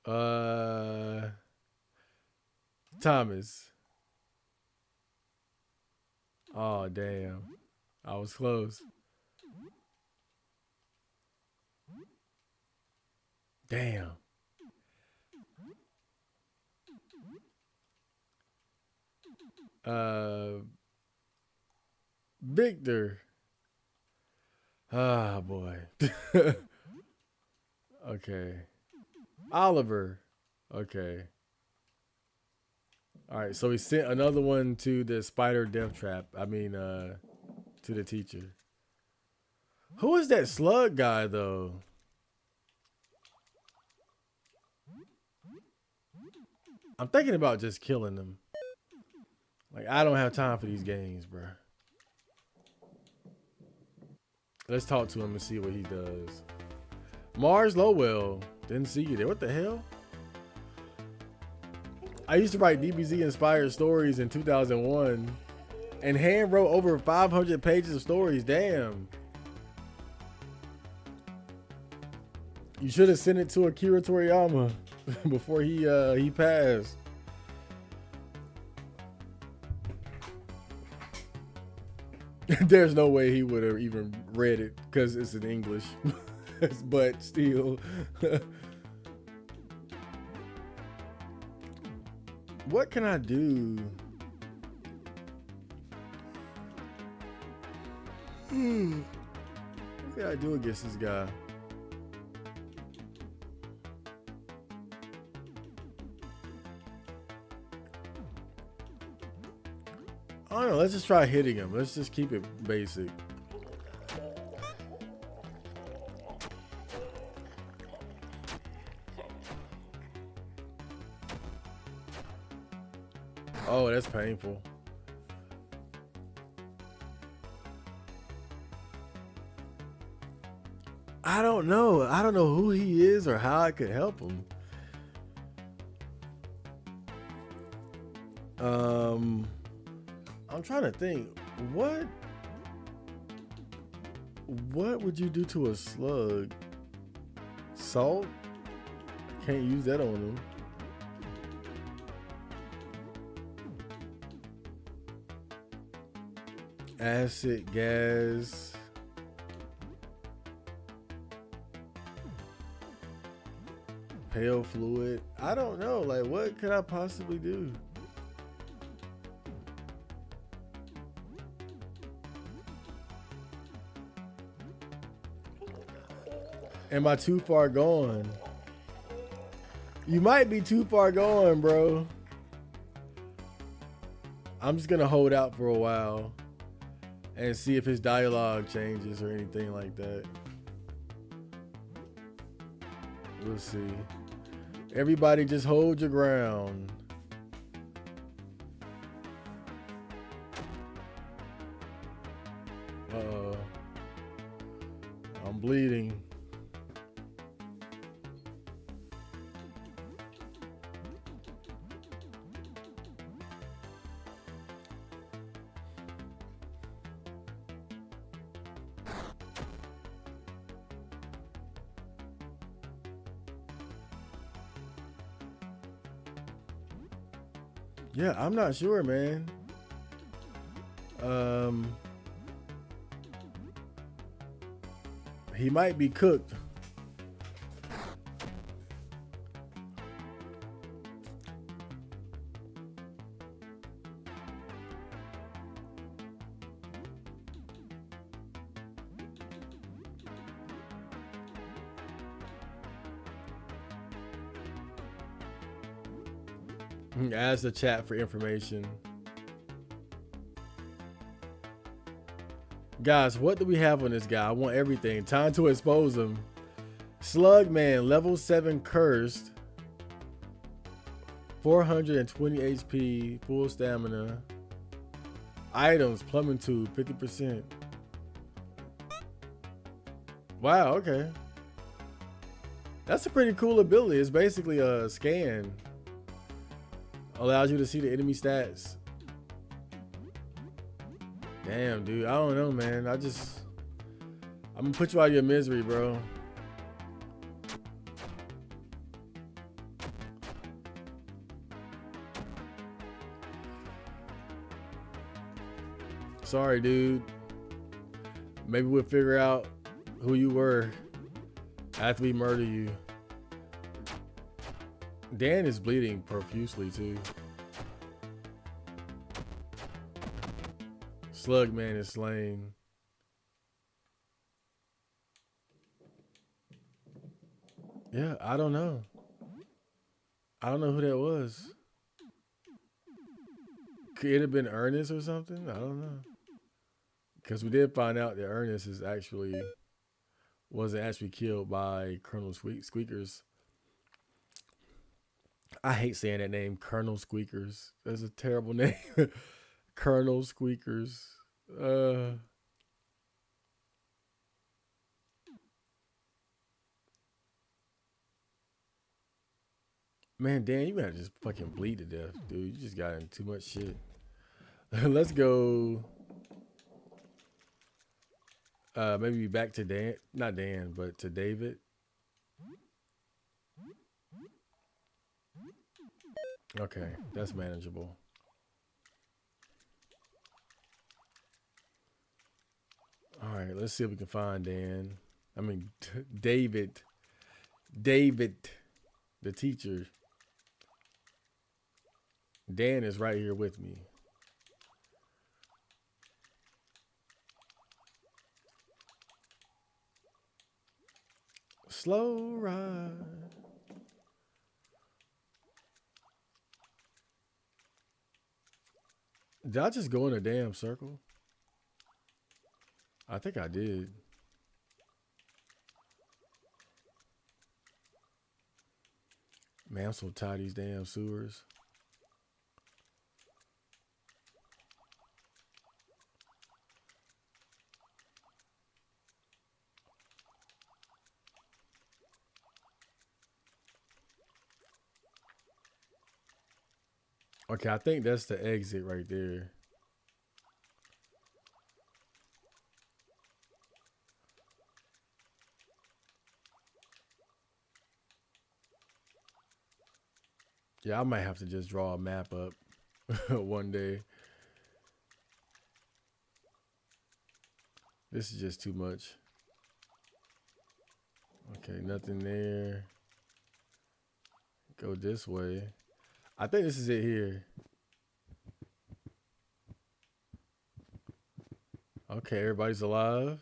Uh, Thomas. Oh, damn. I was close. Damn. Uh, Victor. Ah, boy. Okay. Oliver. Okay. All right. So he sent another one to the spider death trap. I mean, to the teacher. Who is that slug guy though? I'm thinking about just killing them. Like I don't have time for these games, bro. Let's talk to him and see what he does. Mars Lowell. Didn't see you there. What the hell? I used to write DBZ inspired stories in 2001 and hand wrote over 500 pages of stories. Damn. You should have sent it to Akira Toriyama before he passed. There's no way he would have even read it because it's in English. But still. What can I do? What can I do against this guy? I don't know. Let's just try hitting him. Let's just keep it basic. Oh, that's painful. I don't know. I don't know who he is or how I could help him. I'm trying to think. What would you do to a slug? Salt? Can't use that on him. Acid, gas. Pale fluid. I don't know. Like, what could I possibly do? Am I too far gone? You might be too far gone, bro. I'm just gonna hold out for a while and see if his dialogue changes or anything like that. We'll see. Everybody just hold your ground. Uh-oh. I'm bleeding. Yeah, I'm not sure, man. He might be cooked. Ask the chat for information. Guys, what do we have on this guy? I want everything. Time to expose him. Slugman, level 7 cursed. 420 HP, full stamina. Items, plumbing tube, 50%. Wow, okay. That's a pretty cool ability. It's basically a scan. Allows you to see the enemy stats. Damn, dude. I don't know, man. I'm gonna put you out of your misery, bro. Sorry, dude. Maybe we'll figure out who you were after we murder you. Dan is bleeding profusely too. Slugman is slain. Yeah, I don't know. I don't know who that was. Could it have been Ernest or something? I don't know. Because we did find out that Ernest wasn't actually killed by Colonel Squeakers. I hate saying that name, Colonel Squeakers. That's a terrible name. Colonel Squeakers. Man, Dan, you gotta just fucking bleed to death, dude. You just got in too much shit. Let's go. Maybe back to Dan. Not Dan, but to David. Okay, that's manageable. All right, let's see if we can find Dan. I mean, David. David, the teacher. Dan is right here with me. Slow ride. Did I just go in a damn circle? I think I did. Man, I'm so tired of these damn sewers. Okay, I think that's the exit right there. Yeah, I might have to just draw a map up one day. This is just too much. Okay, nothing there. Go this way. I think this is it here. Okay, everybody's alive.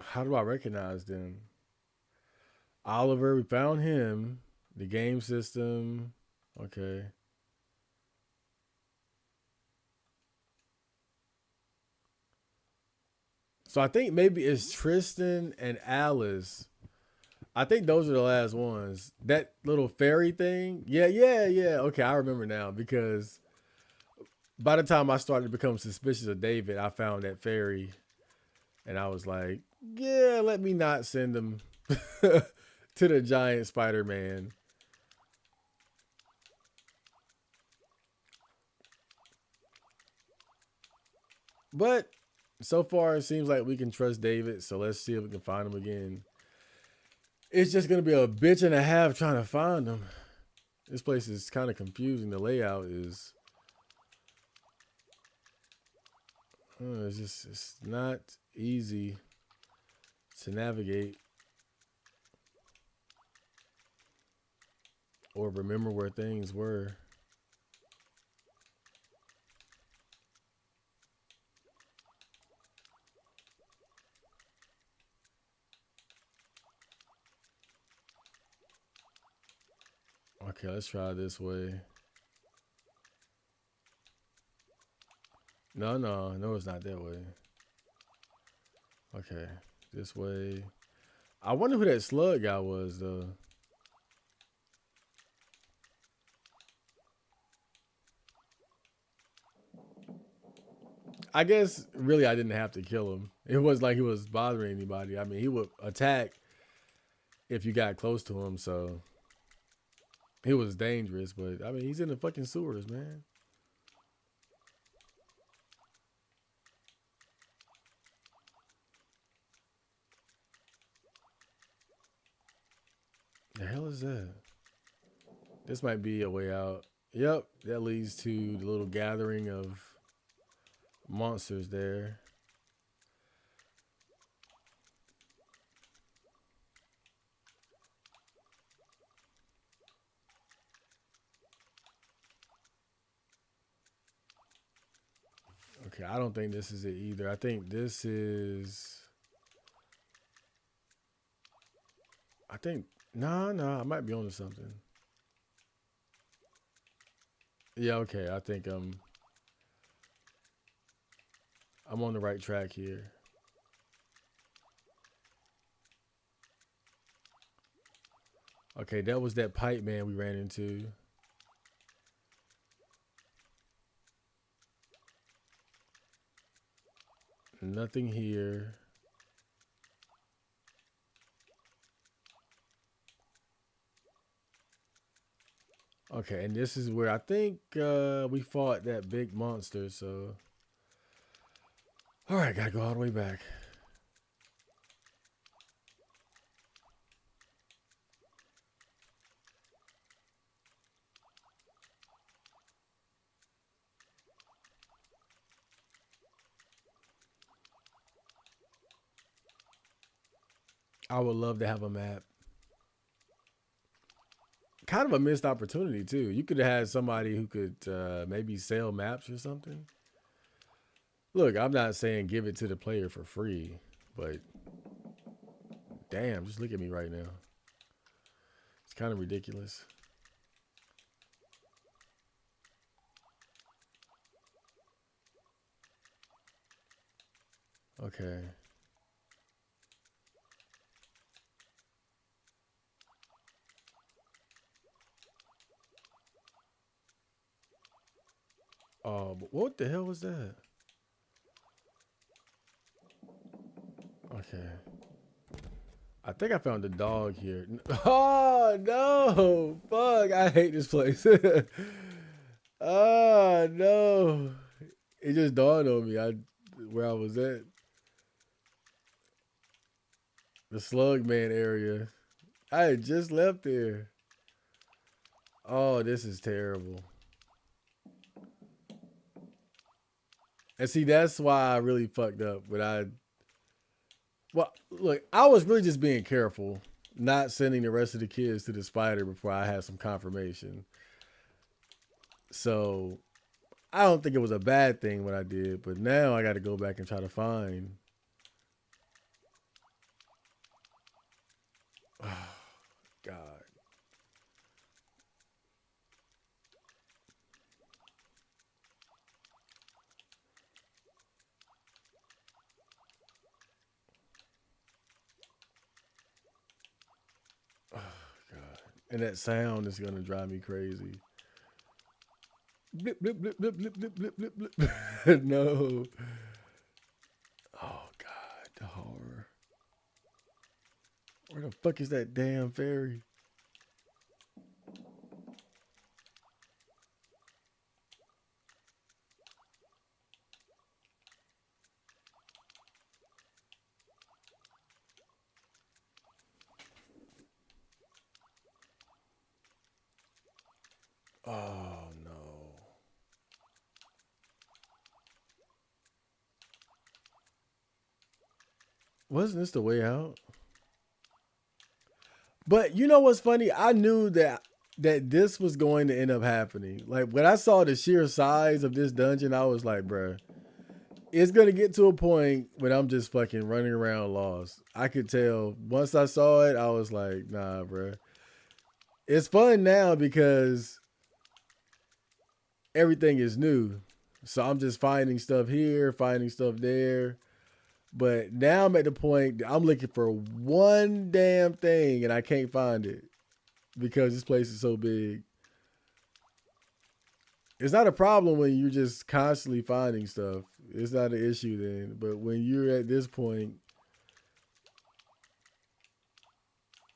How do I recognize them? Oliver, we found him. The game system. Okay. So I think maybe it's Tristan and Alice. I think those are the last ones. That little fairy thing. Yeah. Okay, I remember now because by the time I started to become suspicious of David, I found that fairy. And I was like, yeah, let me not send him to the giant Spider-Man. But so far, it seems like we can trust David. So let's see if we can find him again. It's just going to be a bitch and a half trying to find him. This place is kind of confusing. The layout is... it's not easy to navigate or remember where things were. Okay, let's try this way. No, it's not that way. Okay, this way. I wonder who that slug guy was, though. I guess really I didn't have to kill him. It was like he was bothering anybody. I mean, he would attack if you got close to him, so he was dangerous. But I mean, he's in the fucking sewers, man. The hell is that? This might be a way out. Yep, that leads to the little gathering of monsters there. Okay, I don't think this is it either. I think this is. I think. Nah, I might be onto something. Yeah, okay. I think I'm on the right track here. Okay, that was that pipe man we ran into. Nothing here. Okay, and this is where I think we fought that big monster, so. Alright, gotta go all the way back. I would love to have a map. Kind of a missed opportunity too. You could have had somebody who could maybe sell maps or something. Look, I'm not saying give it to the player for free, but damn, just look at me right now. It's kind of ridiculous. Okay. Oh, what the hell was that? Okay. I think I found a dog here. Oh no! Fuck! I hate this place. Oh no! It just dawned on me. I where I was at the Slug Man area. I had just left there. Oh, this is terrible. And see, that's why I really fucked up. But well, look, I was really just being careful, not sending the rest of the kids to the spider before I had some confirmation. So I don't think it was a bad thing what I did, but now I got to go back and try to find. Oh, God. Oh, God. And that sound is going to drive me crazy. Blip, blip, blip, blip, blip, blip, blip, blip, blip. No. Oh, God. The horror. Where the fuck is that damn fairy? Oh, no. Wasn't this the way out? But you know what's funny? I knew that this was going to end up happening. Like when I saw the sheer size of this dungeon, I was like, bruh, it's gonna get to a point when I'm just fucking running around lost. I could tell once I saw it, I was like, nah, bruh. It's fun now because everything is new. So I'm just finding stuff here, finding stuff there. But now I'm at the point that I'm looking for one damn thing and I can't find it because this place is so big. It's not a problem when you're just constantly finding stuff. It's not an issue then. But when you're at this point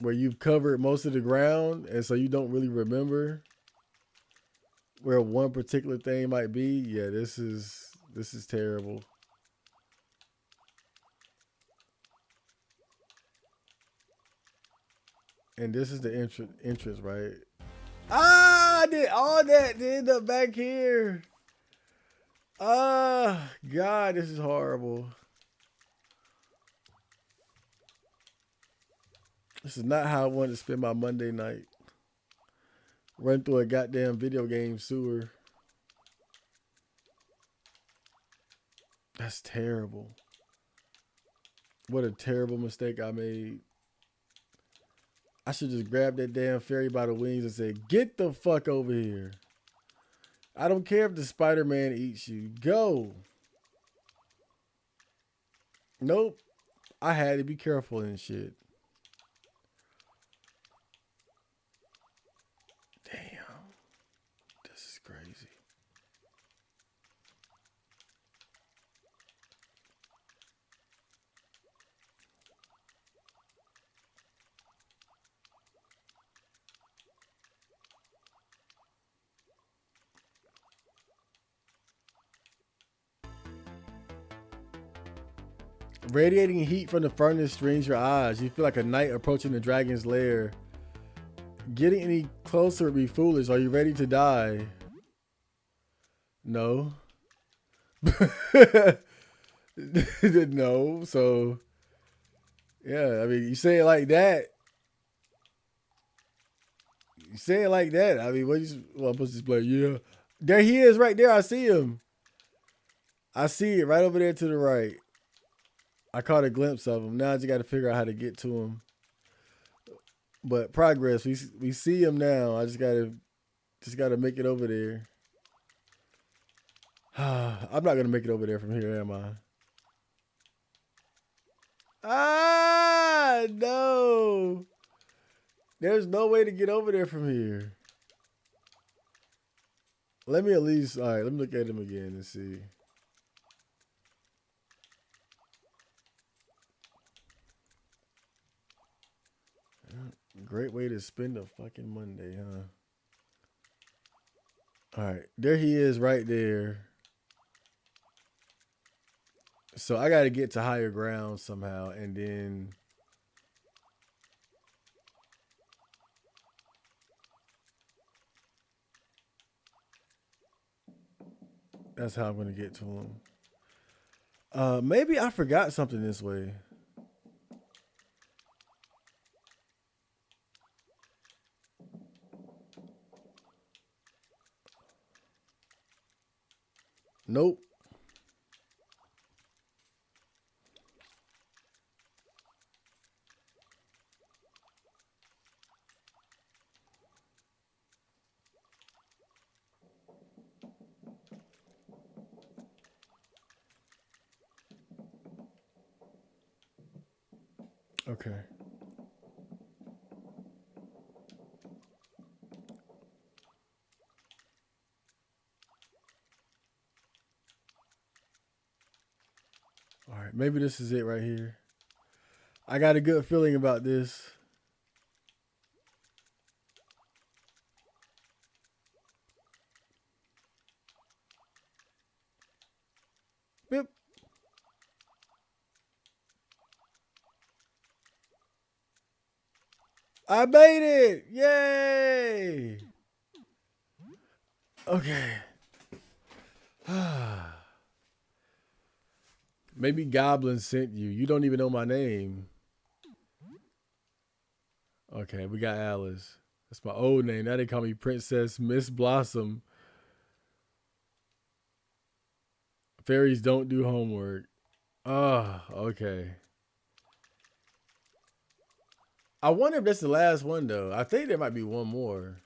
where you've covered most of the ground and so you don't really remember where one particular thing might be, yeah, this is terrible. And this is the entrance, right? Ah, I did all that to end up back here. Ah, God, this is horrible. This is not how I wanted to spend my Monday night. Run through a goddamn video game sewer. That's terrible. What a terrible mistake I made. I should just grab that damn fairy by the wings and say, get the fuck over here. I don't care if the Spider-Man eats you. Go. Nope. I had to be careful and shit. Damn. This is crazy. Radiating heat from the furnace strains your eyes. You feel like a knight approaching the dragon's lair. Getting any closer would be foolish. Are you ready to die? No. No. So, yeah, I mean, you say it like that. You say it like that. I mean, I'm supposed to play? Yeah. There he is right there. I see him. I see it right over there to the right. I caught a glimpse of him. Now I just got to figure out how to get to him. But progress. We see him now. I just gotta make it over there. I'm not gonna make it over there from here, am I? Ah, no. There's no way to get over there from here. Let me at least, all right, let me look at him again and see. Great way to spend a fucking Monday, huh? All right, there he is right there. So I got to get to higher ground somehow, and then that's how I'm going to get to him. Maybe I forgot something this way. Nope. Okay. All right. Maybe this is it right here. I got a good feeling about this. Beep. I made it! Yay! Okay. Maybe Goblin sent you. You don't even know my name. Okay, we got Alice. That's my old name. Now they call me Princess Miss Blossom. Fairies don't do homework. Oh, okay. I wonder if that's the last one though. I think there might be one more.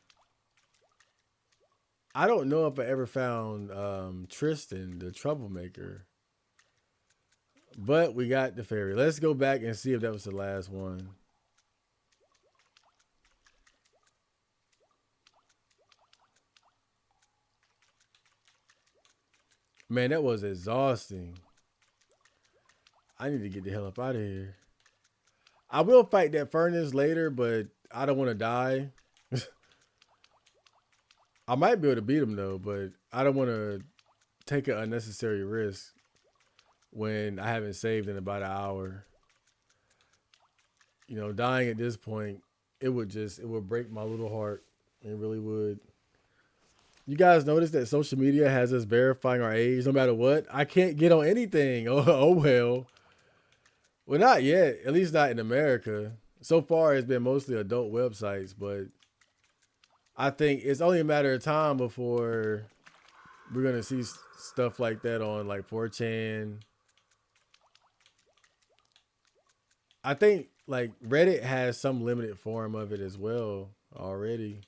I don't know if I ever found Tristan, the troublemaker. But we got the fairy. Let's go back and see if that was the last one. Man, that was exhausting. I need to get the hell up out of here. I will fight that furnace later, but I don't want to die. I might be able to beat him though, but I don't want to take an unnecessary risk when I haven't saved in about an hour. You know, dying at this point, it would break my little heart. It really would. You guys notice that social media has us verifying our age no matter what? I can't get on anything. Oh well. Well, not yet. At least not in America. So far, it's been mostly adult websites, but I think it's only a matter of time before we're gonna see stuff like that on like 4chan. I think like Reddit has some limited form of it as well already.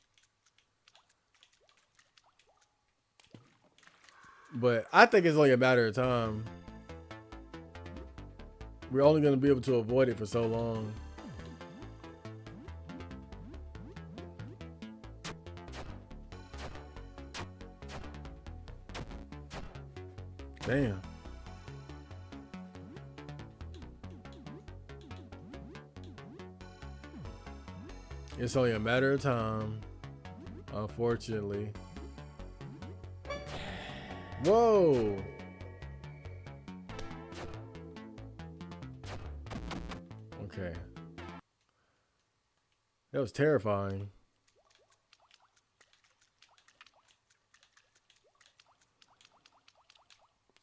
But I think it's only a matter of time. We're only going to be able to avoid it for so long. Damn. It's only a matter of time, unfortunately. Whoa. Okay. That was terrifying.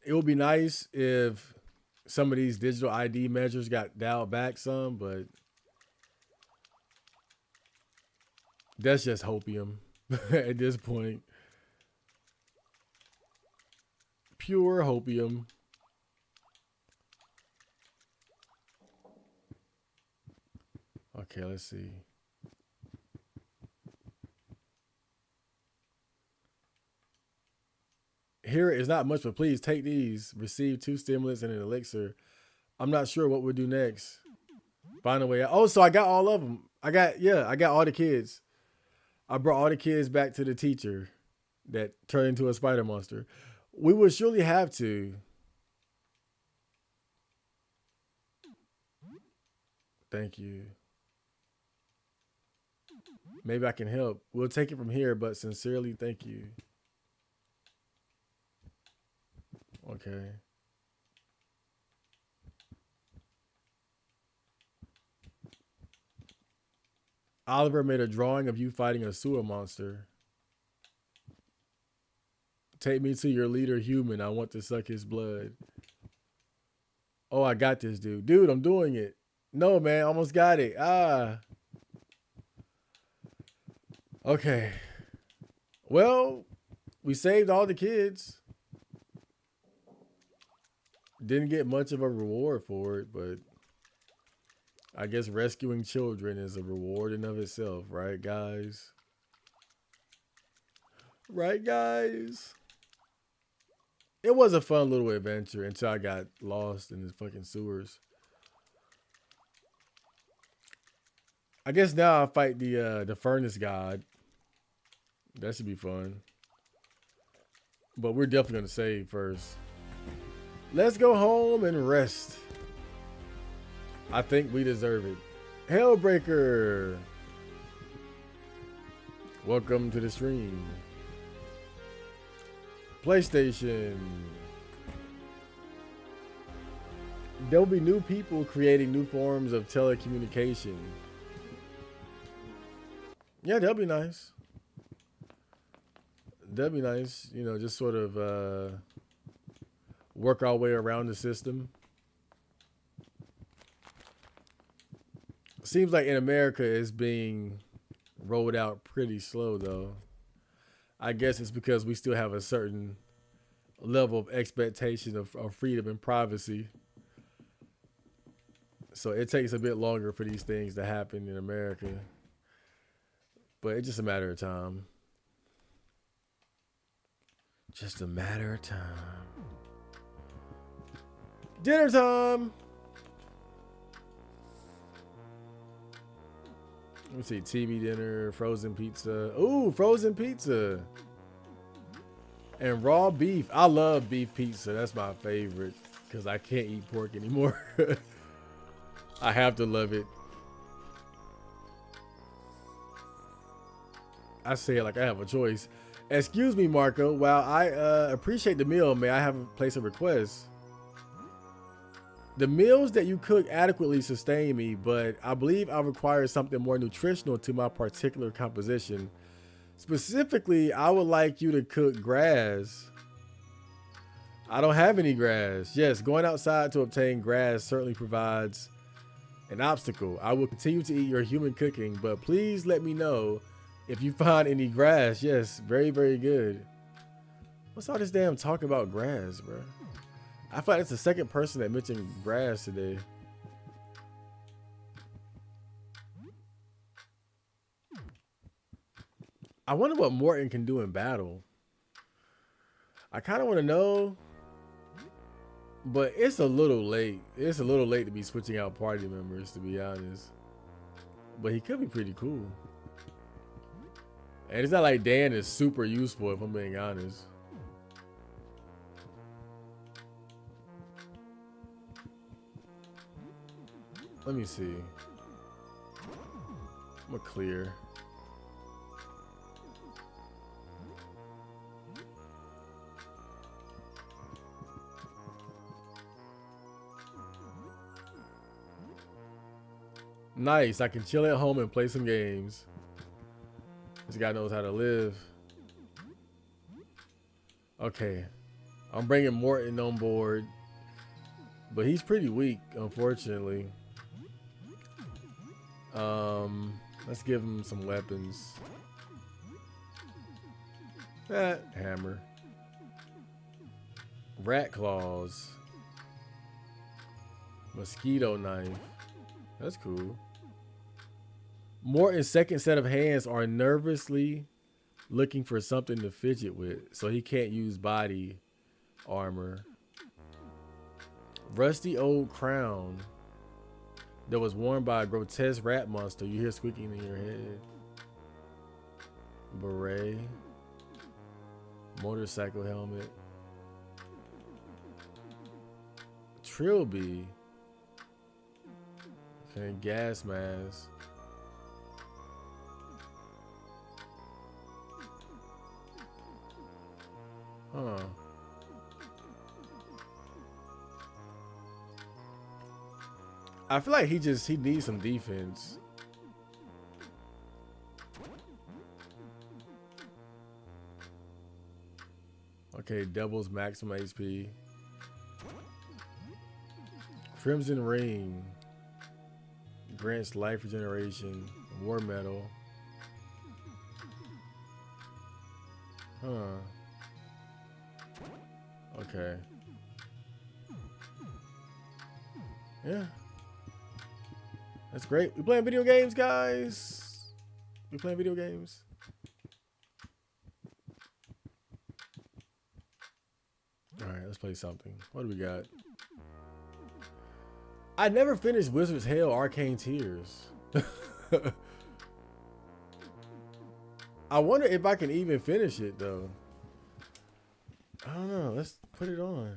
It would be nice if some of these digital ID measures got dialed back some, but that's just hopium at this point. Pure hopium. Okay, let's see. Here is not much, but please take these. Receive 2 stimulants and an elixir. I'm not sure what we'll do next. Find a way out. Oh, so I got all of them. I got all the kids. I brought all the kids back to the teacher that turned into a spider monster. We would surely have to. Thank you. Maybe I can help. We'll take it from here, but sincerely, thank you. Okay. Oliver made a drawing of you fighting a sewer monster. Take me to your leader, human. I want to suck his blood. Oh, I got this, dude. Dude, I'm doing it. No, man, almost got it. Ah. Okay. Well, we saved all the kids. Didn't get much of a reward for it, but I guess rescuing children is a reward in of itself, right, guys? Right, guys? It was a fun little adventure until I got lost in the fucking sewers. I guess now I'll fight the furnace god. That should be fun. But we're definitely gonna save first. Let's go home and rest. I think we deserve it. Hellbreaker. Welcome to the stream. PlayStation. There'll be new people creating new forms of telecommunication. Yeah, that'll be nice. That'd be nice. You know, just sort of work our way around the system. Seems like in America it's being rolled out pretty slow though. I guess it's because we still have a certain level of expectation of freedom and privacy. So it takes a bit longer for these things to happen in America. But it's just a matter of time. Just a matter of time. Dinner time! Let me see. TV dinner, frozen pizza. Ooh, frozen pizza. And raw beef. I love beef pizza. That's my favorite because I can't eat pork anymore. I have to love it. I say it like I have a choice. Excuse me, Marco. While I appreciate the meal, may I have a place of request? The meals that you cook adequately sustain me, but I believe I require something more nutritional to my particular composition. Specifically, I would like you to cook grass. I don't have any grass. Yes, going outside to obtain grass certainly provides an obstacle. I will continue to eat your human cooking, but please let me know if you find any grass. Yes, very, very good. What's all this damn talk about grass, bro? I feel like it's the second person that mentioned grass today. I wonder what Morton can do in battle. I kind of want to know, but it's a little late. It's a little late to be switching out party members, to be honest. But he could be pretty cool. And it's not like Dan is super useful, if I'm being honest. Let me see. I'm gonna clear. Nice. I can chill at home and play some games. This guy knows how to live. Okay. I'm bringing Morton on board. But he's pretty weak, unfortunately. Let's give him some weapons. Hammer. Rat claws. Mosquito knife. That's cool. Morton's second set of hands are nervously looking for something to fidget with, so he can't use body armor. Rusty old crown that was worn by a grotesque rat monster. You hear squeaking in your head. Beret. Motorcycle helmet. Trilby. Okay, gas mask. Huh. I feel like he needs some defense. Okay, doubles maximum HP. Crimson Ring. Grants life regeneration. War medal. Huh. Okay. Yeah. That's great. We playing video games, guys. We playing video games. All right, let's play something. What do we got? I never finished Wizard's Hell Arcane Tears. I wonder if I can even finish it though. I don't know. Let's put it on.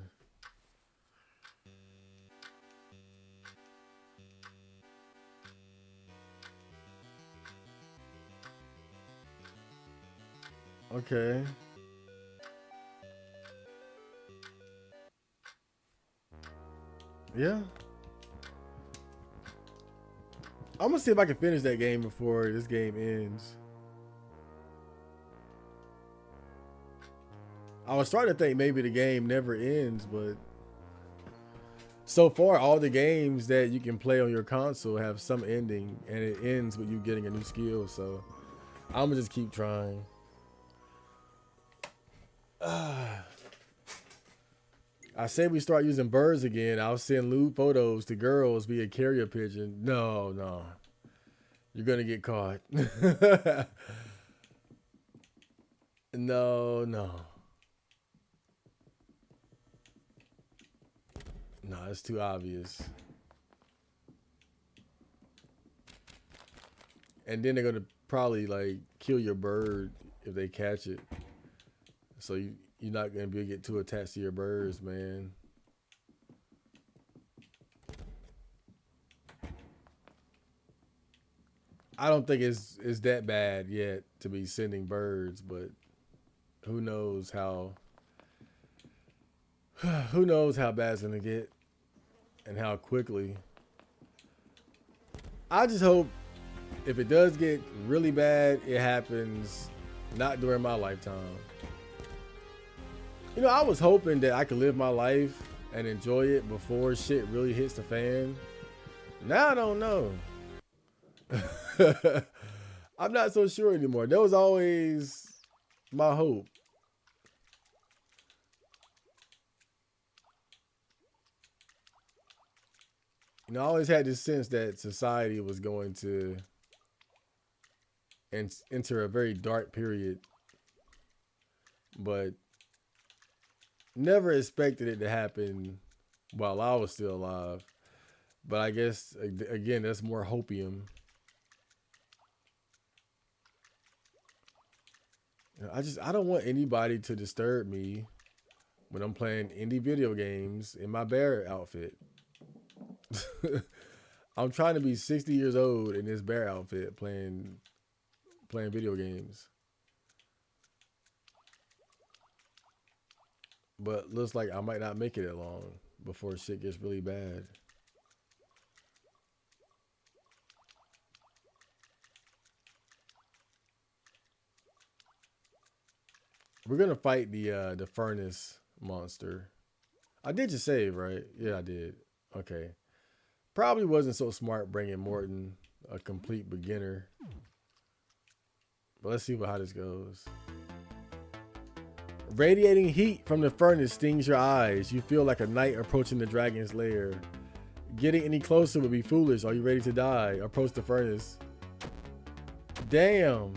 Okay. Yeah. I'm gonna see if I can finish that game before this game ends. I was starting to think maybe the game never ends, but So far, all the games that you can play on your console have some ending, and it ends with you getting a new skill. So I'm gonna just keep trying. I said we start using birds again. I'll send lewd photos to girls via carrier pigeon. No, no. You're going to get caught. No, no. No, it's too obvious. And then they're going to probably like kill your bird if they catch it. So you're not going to be able to get too attached to your birds, man. I don't think it's that bad yet to be sending birds, but who knows how who knows how bad it's gonna get and how quickly. I just hope if it does get really bad, it happens not during my lifetime. You know, I was hoping that I could live my life and enjoy it before shit really hits the fan. Now I don't know. I'm not so sure anymore. That was always my hope. You know, I always had this sense that society was going to enter a very dark period, but never expected it to happen while I was still alive. But I guess, again, that's more hopium. I don't want anybody to disturb me when I'm playing indie video games in my bear outfit. I'm trying to be 60 years old in this bear outfit playing video games. But looks like I might not make it that long before shit gets really bad. We're gonna fight the furnace monster. I did just save, right? Yeah, I did. Okay. Probably wasn't so smart bringing Morton, a complete beginner. But let's see how this goes. Radiating heat from the furnace stings your eyes. You feel like a knight approaching the dragon's lair. Getting any closer would be foolish. Are you ready to die? Approach the furnace. Damn.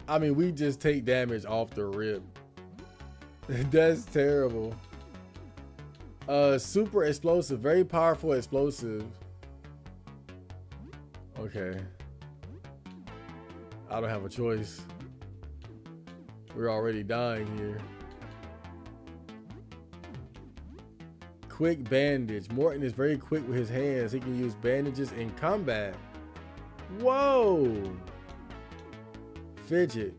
I mean, we just take damage off the rip. That's terrible. Super explosive, very powerful explosive. Okay. I don't have a choice. We're already dying here. Quick bandage. Morton is very quick with his hands. He can use bandages in combat. Whoa. Fidget.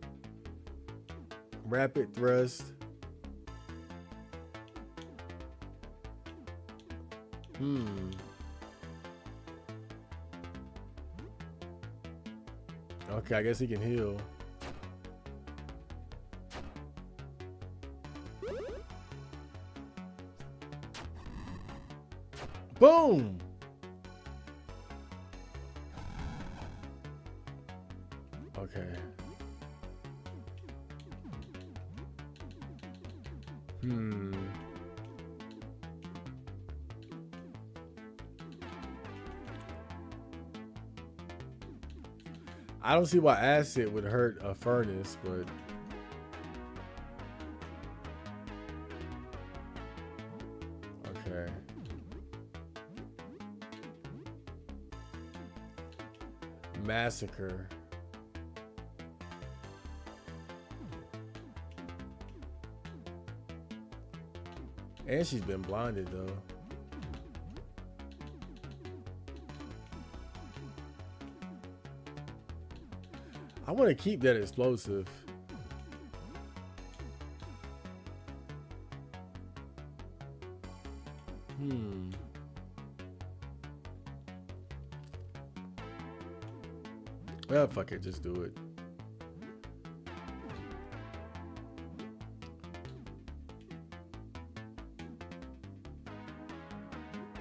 Rapid thrust. Okay, I guess he can heal. Boom! Okay. I don't see why acid would hurt a furnace, but okay. Massacre. And she's been blinded though. I want to keep that explosive. Well, fuck it, just do it.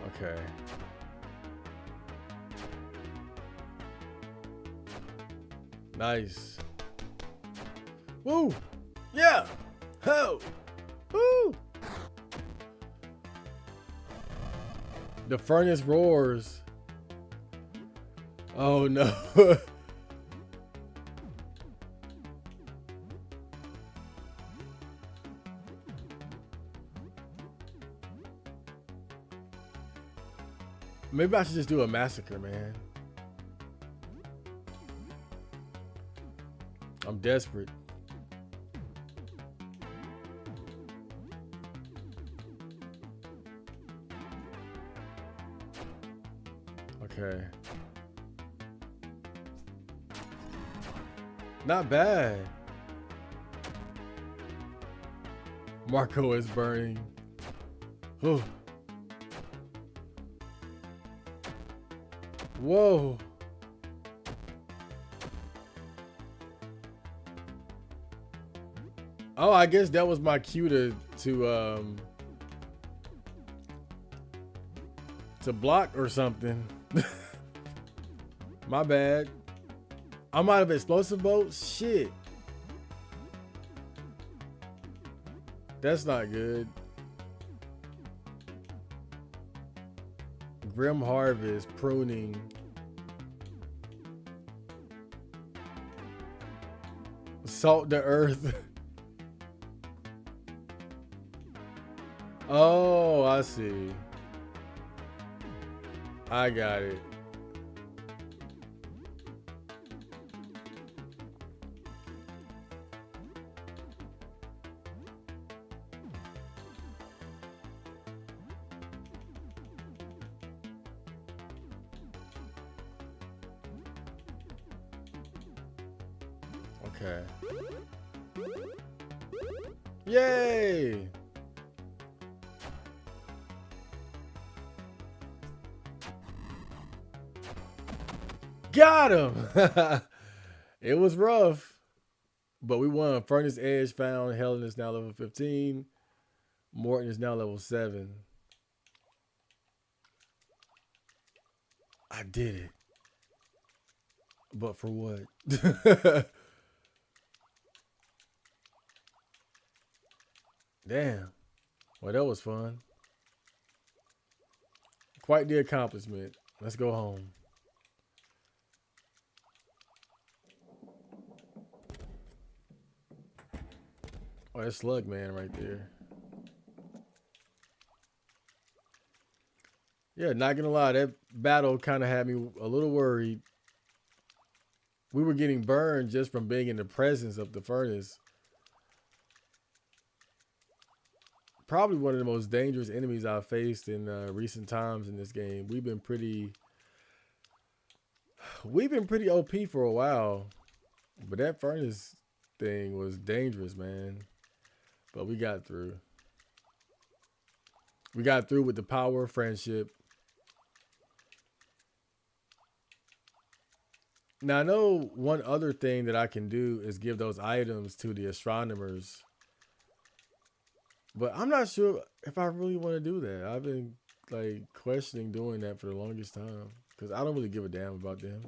Okay. Nice. Woo! Yeah! Ho! Woo! The furnace roars. Oh no. Maybe I should just do a massacre, man. I'm desperate. Okay. Not bad. Marco is burning. Whew. Whoa. Oh, I guess that was my cue to block or something. My bad. I'm out of explosive boats. Shit. That's not good. Grim Harvest, pruning. Salt the earth. Oh, I see. I got it. Okay. Yay! Got him! It was rough, but we won. Furnace Edge found. Helen is now level 15. Morton is now level 7. I did it. But for what? Damn. Well, that was fun. Quite the accomplishment. Let's go home. Oh, that's Slug Man right there. Yeah, not gonna lie, that battle kind of had me a little worried. We were getting burned just from being in the presence of the furnace. Probably one of the most dangerous enemies I've faced in recent times in this game. We've been pretty OP for a while, but that furnace thing was dangerous, man. But we got through. We got through with the power of friendship. Now, I know one other thing that I can do is give those items to the astronomers. But I'm not sure if I really want to do that. I've been like questioning doing that for the longest time because I don't really give a damn about them.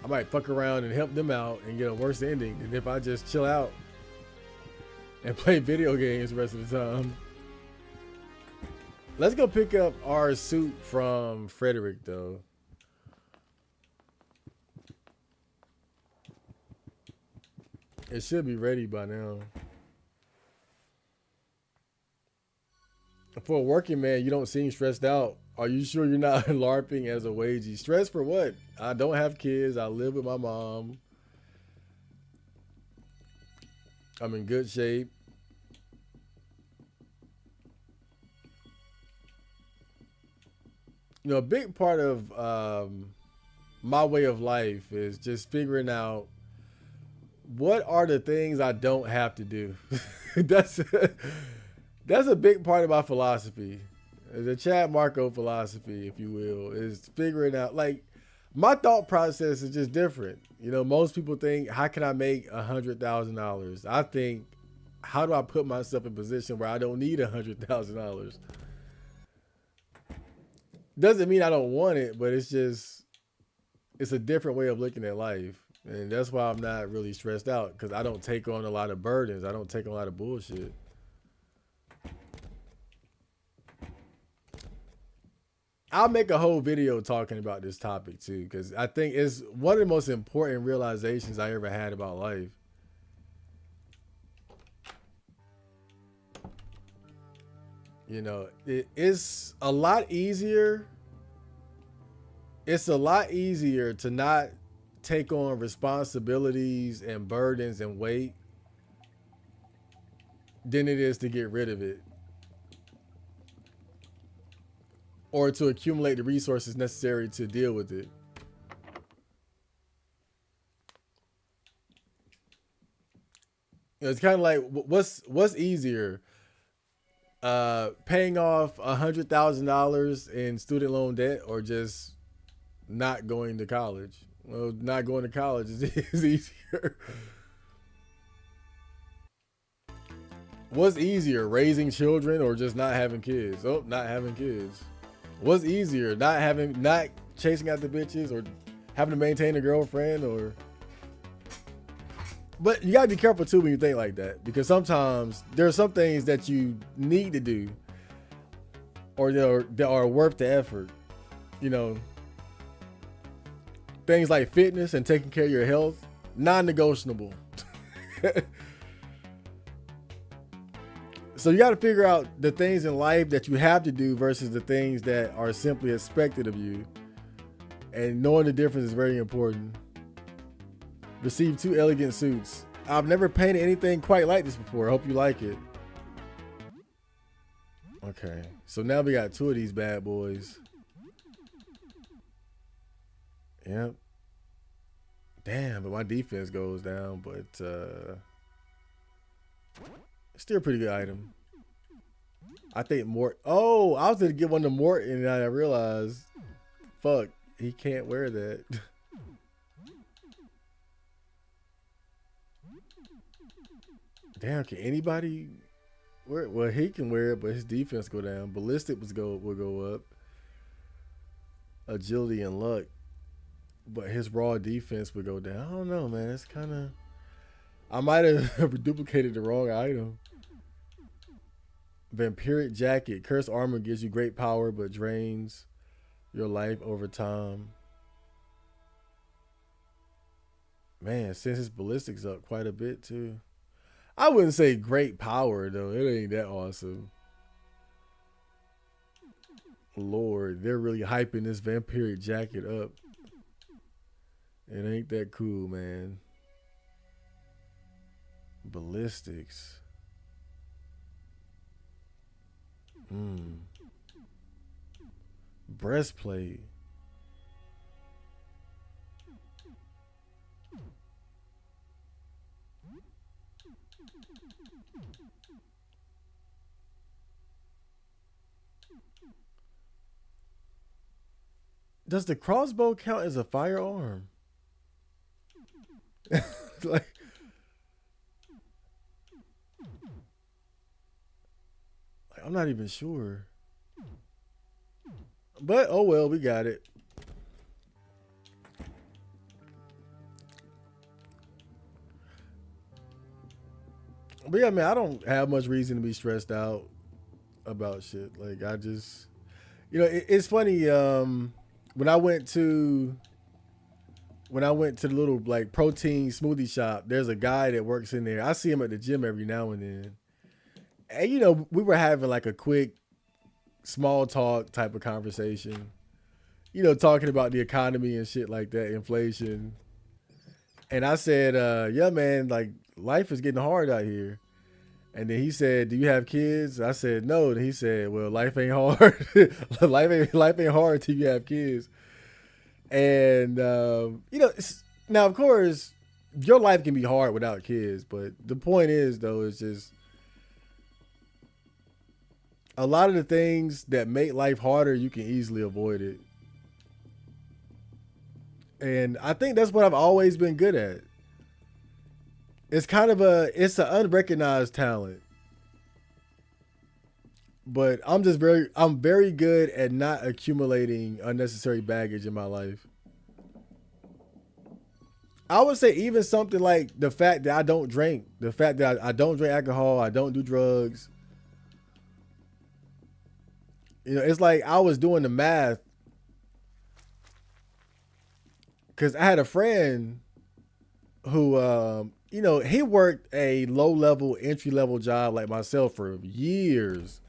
I might fuck around and help them out and get a worse ending than if I just chill out and play video games the rest of the time. Let's go pick up our suit from Frederick, though. It should be ready by now. For a working man, you don't seem stressed out. Are you sure you're not LARPing as a wagey? Stressed for what? I don't have kids. I live with my mom. I'm in good shape. You know, a big part of my way of life is just figuring out what are the things I don't have to do. That's a big part of my philosophy. The Chad Marco philosophy, if you will, is figuring out, like, my thought process is just different. You know, most people think, how can I make $100,000? I think, how do I put myself in a position where I don't need $100,000? Doesn't mean I don't want it, but it's just it's a different way of looking at life. And that's why I'm not really stressed out because I don't take on a lot of burdens. I don't take on a lot of bullshit. I'll make a whole video talking about this topic too because I think it's one of the most important realizations I ever had about life. You know, it's a lot easier. It's a lot easier to not take on responsibilities and burdens and weight than it is to get rid of it or to accumulate the resources necessary to deal with it. It's kind of like what's easier, paying off $100,000 in student loan debt or just not going to college. Well, not going to college is easier. What's easier, raising children or just not having kids? Oh, not having kids. What's easier, not chasing out the bitches or having to maintain a girlfriend or. But you gotta be careful too when you think like that because sometimes there are some things that you need to do or that are worth the effort. You know, things like fitness and taking care of your health, non-negotiable. So you got to figure out the things in life that you have to do versus the things that are simply expected of you. And knowing the difference is very important. Received 2 elegant suits. I've never painted anything quite like this before. I hope you like it. Okay, so now we got 2 of these bad boys. Yep. Damn, but my defense goes down, but still a pretty good item. I think Mort. Oh, I was gonna get one to Morton, and I realized, fuck, he can't wear that. Damn, can anybody wear it? Well, he can wear it, but his defense go down. Ballistic will go up. Agility and luck, but his raw defense would go down. I don't know, man. It's kind of. I might have duplicated the wrong item. Vampiric jacket. Cursed armor gives you great power, but drains your life over time. Man, since his ballistics up quite a bit too. I wouldn't say great power though. It ain't that awesome. Lord, they're really hyping this vampiric jacket up. It ain't that cool, man. Ballistics. Breastplate. Does the crossbow count as a firearm? Like, I'm not even sure. But oh well, we got it. But yeah, man, I don't have much reason to be stressed out about shit. Like I just, it's funny. When I went to the little like protein smoothie shop, there's a guy that works in there. I see him at the gym every now and then. And we were having like a quick small talk type of conversation. Talking about the economy and shit like that, inflation. And I said, yeah, man, like life is getting hard out here. And then he said, do you have kids? I said, no. And he said, well, life ain't hard. life ain't hard till you have kids. And, now, of course, your life can be hard without kids. But the point is, though, is just a lot of the things that make life harder, you can easily avoid it. And I think that's what I've always been good at. It's kind of it's an unrecognized talent. But I'm very good at not accumulating unnecessary baggage in my life. I would say even something like the fact that I don't drink, the fact that I don't drink alcohol, I don't do drugs. You know, it's like I was doing the math because I had a friend who, you know, he worked a low level, entry level job like myself for years,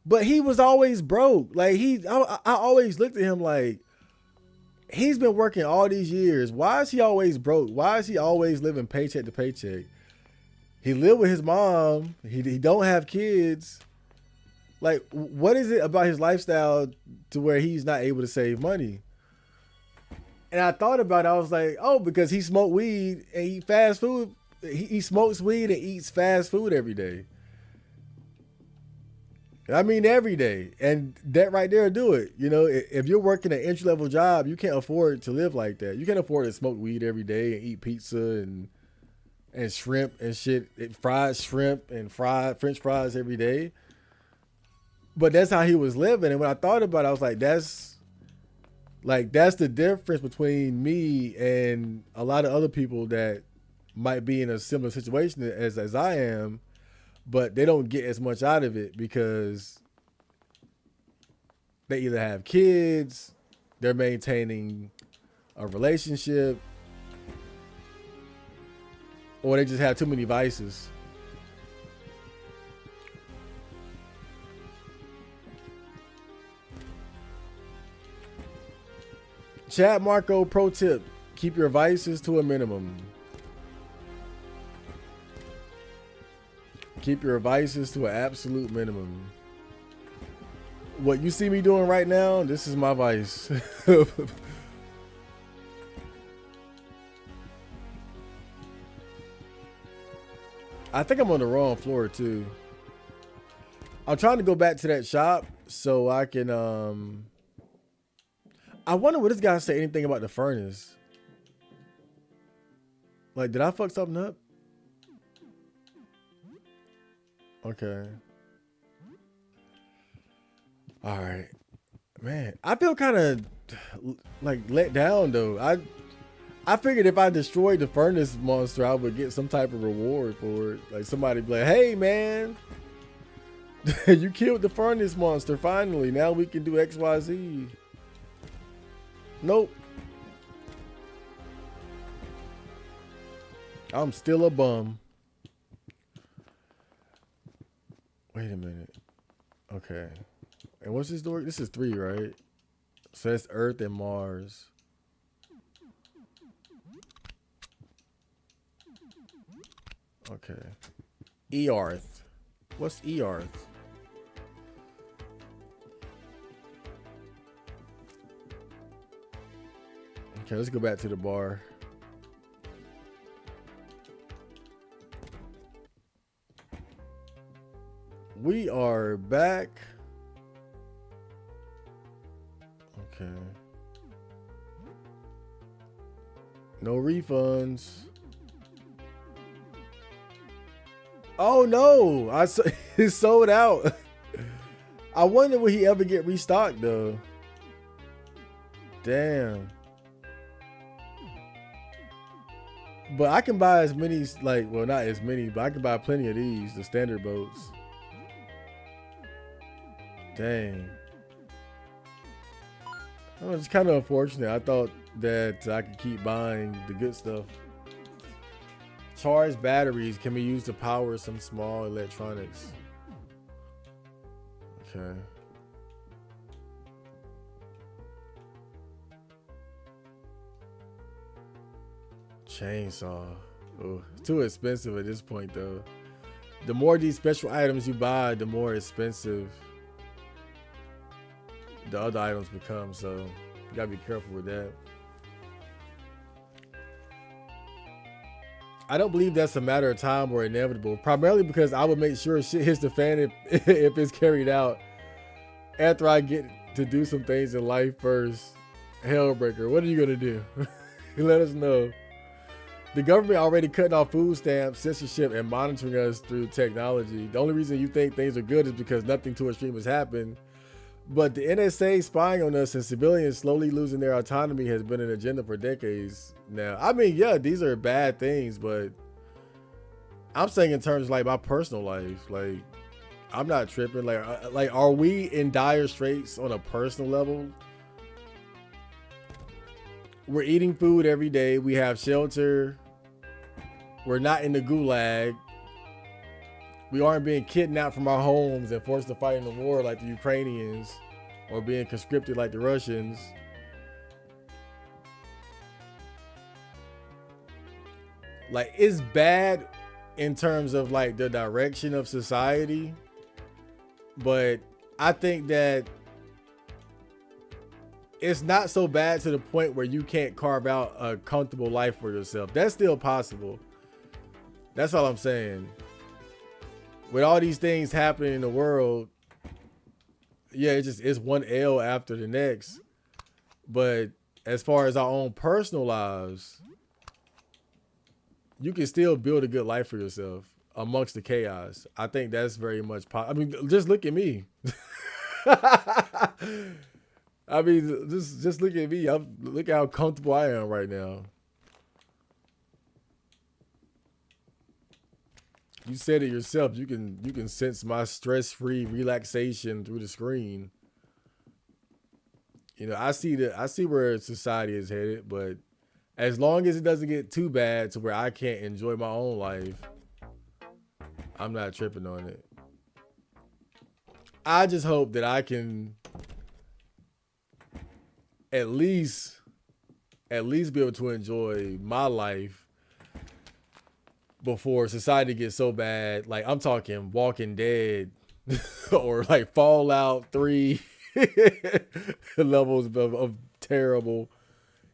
but he was always broke. Like I always looked at him like he's been working all these years. Why is he always broke? Why is he always living paycheck to paycheck? He lived with his mom. He don't have kids. Like, what is it about his lifestyle to where he's not able to save money? And I thought about it. I was like, oh, because he smoked weed and eat fast food. He smokes weed and eats fast food every day. I mean, every day. And that right there do it. You know, if you're working an entry level job, you can't afford to live like that. You can't afford to smoke weed every day and eat pizza and shrimp and shit, fried shrimp and fried French fries every day. But that's how he was living. And when I thought about it, I was like, that's the difference between me and a lot of other people that might be in a similar situation as I am, but they don't get as much out of it because they either have kids, they're maintaining a relationship, or they just have too many vices. Chad Marco pro tip: keep your vices to a minimum. Keep your vices to an absolute minimum. What you see me doing right now, this is my vice. I think I'm on the wrong floor too. I'm trying to go back to that shop so I can I wonder what this guy say anything about the furnace. Like, did I fuck something up? Okay. All right. Man, I feel kind of like let down though. I figured if I destroyed the furnace monster, I would get some type of reward for it. Like somebody be like, "Hey man, you killed the furnace monster finally. Now we can do XYZ." Nope. I'm still a bum. Wait a minute. Okay. And what's this door? This is 3, right? So that's Earth and Mars. Okay. Earth. What's Earth? Okay, let's go back to the bar. We are back. Okay. No refunds. Oh no! It's sold out. I wonder will he ever get restocked though. Damn. But I can buy as many, like, well, not as many, but I can buy plenty of these, the standard boats. Dang. Oh, it's kind of unfortunate. I thought that I could keep buying the good stuff. Charged batteries can be used to power some small electronics. Okay. Chainsaw. Oh, too expensive at this point though. The more these special items you buy, the more expensive the other items become, so you gotta be careful with that. I don't believe that's a matter of time or inevitable, primarily because I would make sure shit hits the fan if it's carried out after I get to do some things in life first. Hellbreaker, what are you gonna do? Let us know. The government already cutting off food stamps, censorship, and monitoring us through technology. The only reason you think things are good is because nothing too extreme has happened. But the NSA spying on us and civilians slowly losing their autonomy has been an agenda for decades now. I mean, yeah, these are bad things, but I'm saying in terms of like my personal life, like I'm not tripping. Like, are we in dire straits on a personal level? We're eating food every day. We have shelter. We're not in the gulag. We aren't being kidnapped from our homes and forced to fight in the war like the Ukrainians or being conscripted like the Russians. Like, it's bad in terms of like the direction of society, but I think that it's not so bad to the point where you can't carve out a comfortable life for yourself. That's still possible. That's all I'm saying. With all these things happening in the world, yeah, it's one L after the next. But as far as our own personal lives, you can still build a good life for yourself amongst the chaos. I think that's very much I mean, just look at me. I mean, just look at me. Look how comfortable I am right now. You said it yourself. You can sense my stress-free relaxation through the screen. You know, I see where society is headed, but as long as it doesn't get too bad to where I can't enjoy my own life, I'm not tripping on it. I just hope that I can at least be able to enjoy my life before society gets so bad. Like, I'm talking Walking Dead or like Fallout 3 levels of terrible,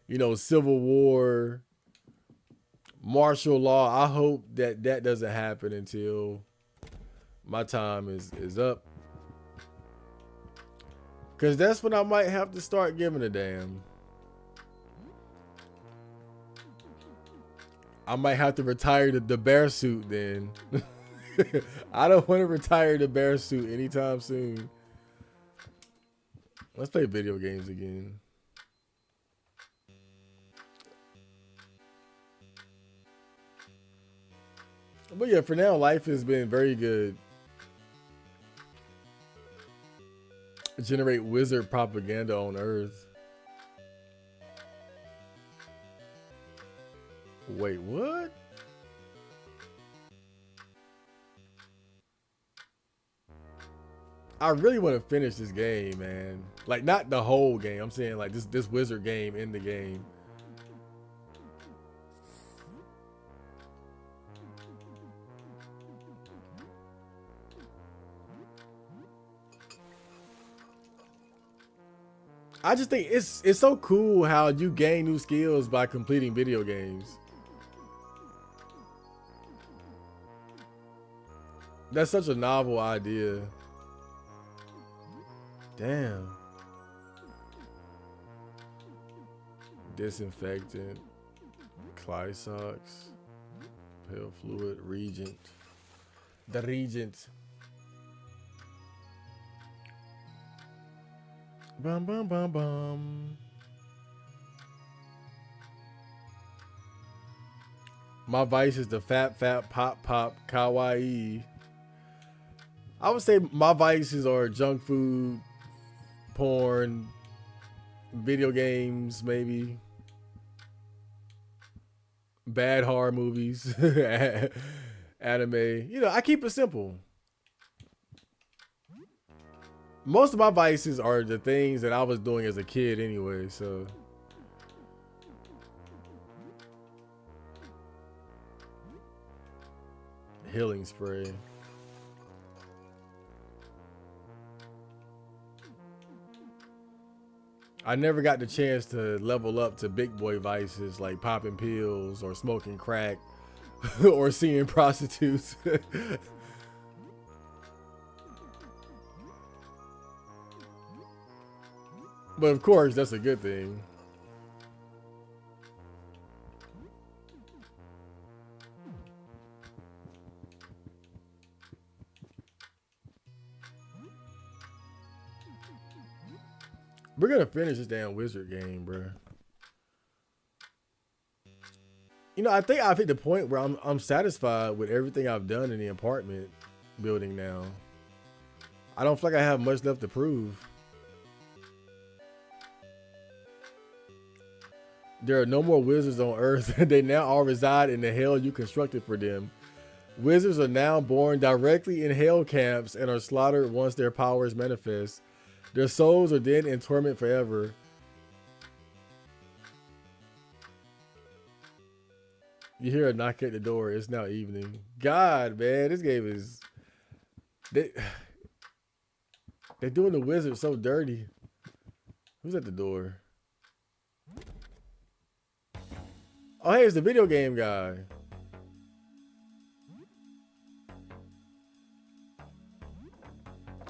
you know, Civil War, martial law. I hope that doesn't happen until my time is up. Because that's when I might have to start giving a damn. I might have to retire the bear suit then. I don't want to retire the bear suit anytime soon. Let's play video games again. But yeah, for now, life has been very good. Generate wizard propaganda on Earth. Wait, what? I really want to finish this game, man. Like, not the whole game. I'm saying like this wizard game in the game. I just think it's so cool how you gain new skills by completing video games. That's such a novel idea. Damn. Disinfectant, Clysox, pale fluid, Regent. The Regent. Bum bum bum bum. My vice is the fat pop kawaii. I would say my vices are junk food, porn, video games, maybe bad horror movies, anime. You know, I keep it simple. Most of my vices are the things that I was doing as a kid anyway, so. Healing spray. I never got the chance to level up to big boy vices like popping pills or smoking crack or seeing prostitutes. But of course, that's a good thing. We're gonna finish this damn wizard game, bro. You know, I think I've hit the point where I'm satisfied with everything I've done in the apartment building now. I don't feel like I have much left to prove. There are no more wizards on Earth. They now all reside in the hell you constructed for them. Wizards are now born directly in hell camps and are slaughtered once their powers manifest. Their souls are then in torment forever. You hear a knock at the door. It's now evening. God, man, this game is... They're doing the wizard so dirty. Who's at the door? Oh, hey, it's the video game guy.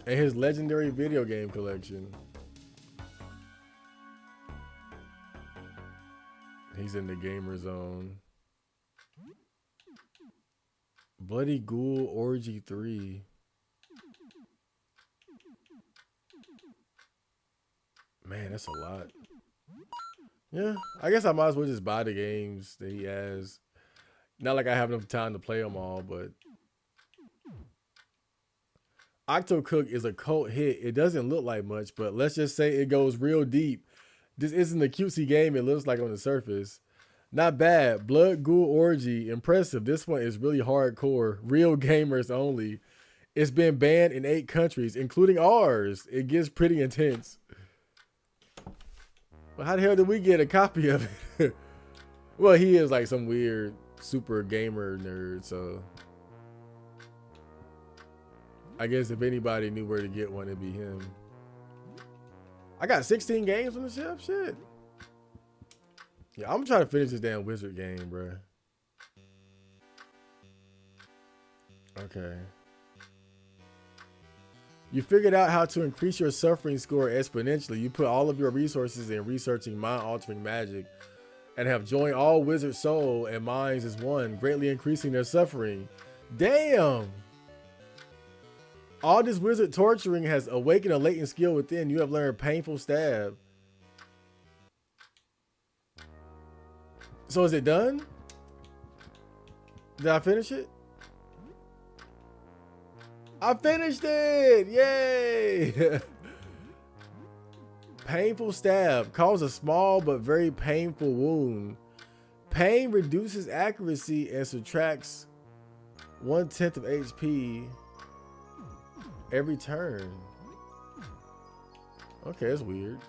And his legendary video game collection. He's in the gamer zone. Bloody Ghoul Orgy 3. Man, that's a lot. Yeah, I guess I might as well just buy the games that he has. Not like I have enough time to play them all, but Octocook is a cult hit. It doesn't look like much, but let's just say it goes real deep. This isn't a cutesy game it looks like on the surface. Not bad. Blood Ghoul Orgy, impressive. This one is really hardcore. Real gamers only. It's been banned in 8 countries, including ours. It gets pretty intense. Well, how the hell did we get a copy of it? Well, he is like some weird super gamer nerd, so I guess if anybody knew where to get one, it'd be him. I got 16 games on the shelf. Shit. Yeah, I'm trying to finish this damn wizard game, bro. Okay. You figured out how to increase your suffering score exponentially. You put all of your resources in researching mind-altering magic and have joined all wizard soul and minds as one, greatly increasing their suffering. Damn! All this wizard torturing has awakened a latent skill within. You have learned painful stab. So is it done? Did I finish it? I finished it! Yay! Painful stab. Cause a small but very painful wound. Pain reduces accuracy and subtracts 1/10 of HP every turn. Okay, that's weird.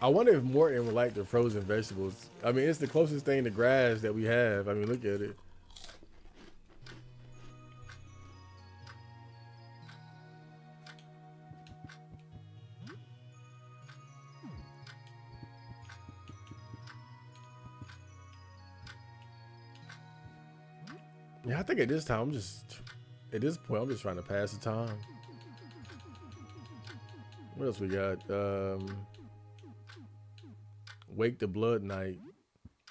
I wonder if Morton would like the frozen vegetables. I mean, it's the closest thing to grass that we have. I mean, look at it. Yeah, I think at this time, at this point, I'm just trying to pass the time. What else we got? Wake the Blood Knight.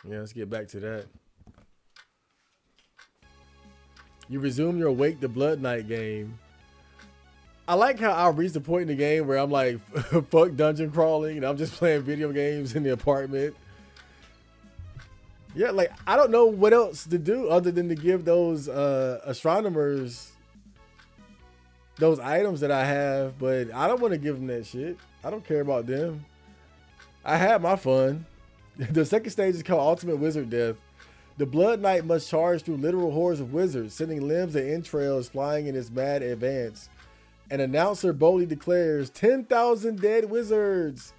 Yeah, let's get back to that. You resume your Wake the Blood Knight game. I like how I reached the point in the game where I'm like, fuck dungeon crawling, and I'm just playing video games in the apartment. Yeah, like, I don't know what else to do other than to give those astronomers those items that I have, but I don't want to give them that shit. I don't care about them. I had my fun. The second stage is called Ultimate Wizard Death. The Blood Knight must charge through literal hordes of wizards, sending limbs and entrails flying in its mad advance. An announcer boldly declares 10,000 dead wizards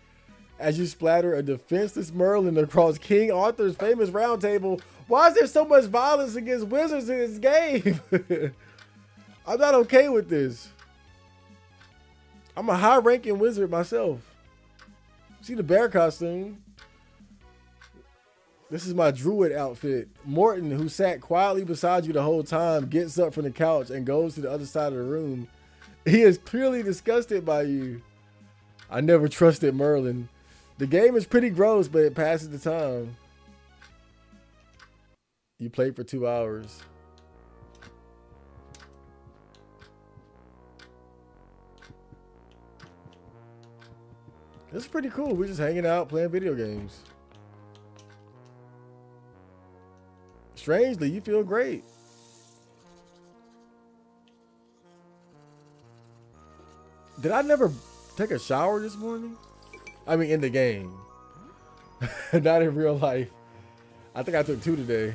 as you splatter a defenseless Merlin across King Arthur's famous round table. Why is there so much violence against wizards in this game? I'm not okay with this. I'm a high-ranking wizard myself. See the bear costume? This is my druid outfit. Morton, who sat quietly beside you the whole time, gets up from the couch and goes to the other side of the room. He is clearly disgusted by you. I never trusted Merlin. The game is pretty gross, but it passes the time. You played for 2 hours. It's pretty cool. We're just hanging out, playing video games. Strangely, you feel great. Did I never take a shower this morning? I mean, in the game. Not in real life. I think I took 2 today.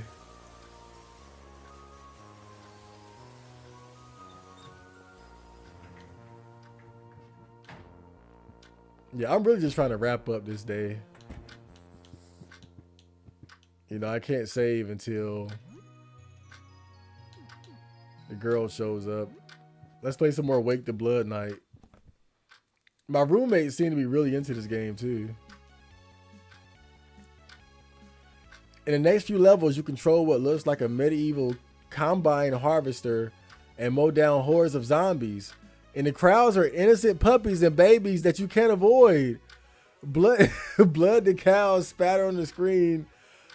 Yeah, I'm really just trying to wrap up this day. You know, I can't save until the girl shows up. Let's play some more Wake the Blood Night. My roommates seem to be really into this game too. In the next few levels, you control what looks like a medieval combine harvester and mow down hordes of zombies. And the crowds are innocent puppies and babies that you can't avoid. Blood the cows spatter on the screen,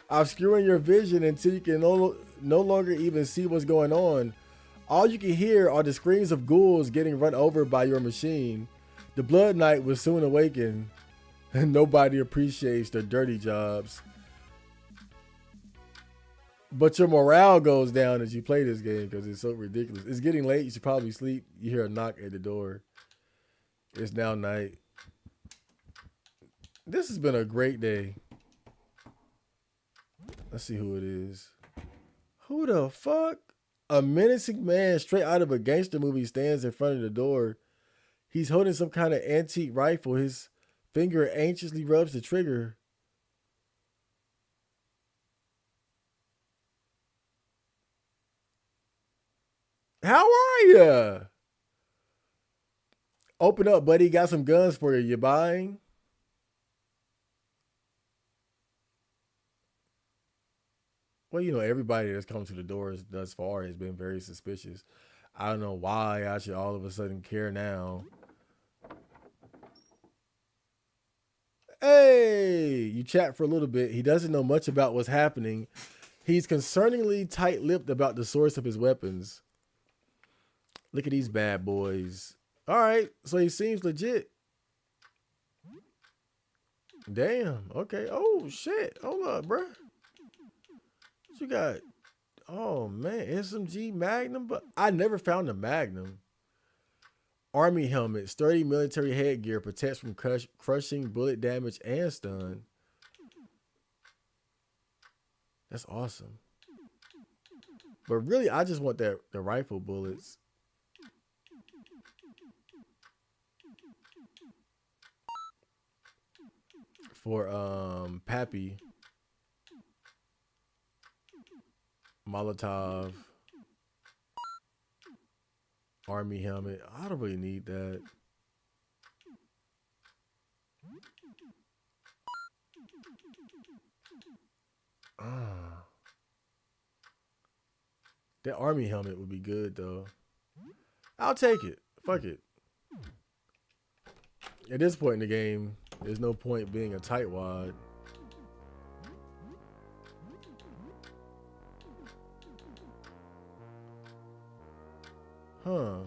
obscuring your vision until you can no longer even see what's going on. All you can hear are the screams of ghouls getting run over by your machine. The Blood Knight will soon awaken, and nobody appreciates their dirty jobs. But your morale goes down as you play this game because it's so ridiculous. It's getting late. You should probably sleep. You hear a knock at the door. It's now night. This has been a great day. Let's see who it is. Who the fuck? A menacing man straight out of a gangster movie stands in front of the door. He's holding some kind of antique rifle. His finger anxiously rubs the trigger. How are ya? Open up, buddy. Got some guns for you. You buying? Well, you know, everybody that's come to the doors thus far has been very suspicious. I don't know why I should all of a sudden care now. Hey, you chat for a little bit. He doesn't know much about what's happening. He's concerningly tight-lipped about the source of his weapons. Look at these bad boys. All right, so he seems legit. Damn, okay. Oh, shit. Hold up, bro. What you got? Oh, man, SMG Magnum? But I never found a Magnum. Army helmet, sturdy military headgear, protects from crushing bullet damage and stun. That's awesome. But really, I just want the rifle bullets. For Pappy. Molotov. Army helmet. I don't really need that. That army helmet would be good though. I'll take it. Fuck it. At this point in the game, there's no point being a tightwad. Huh.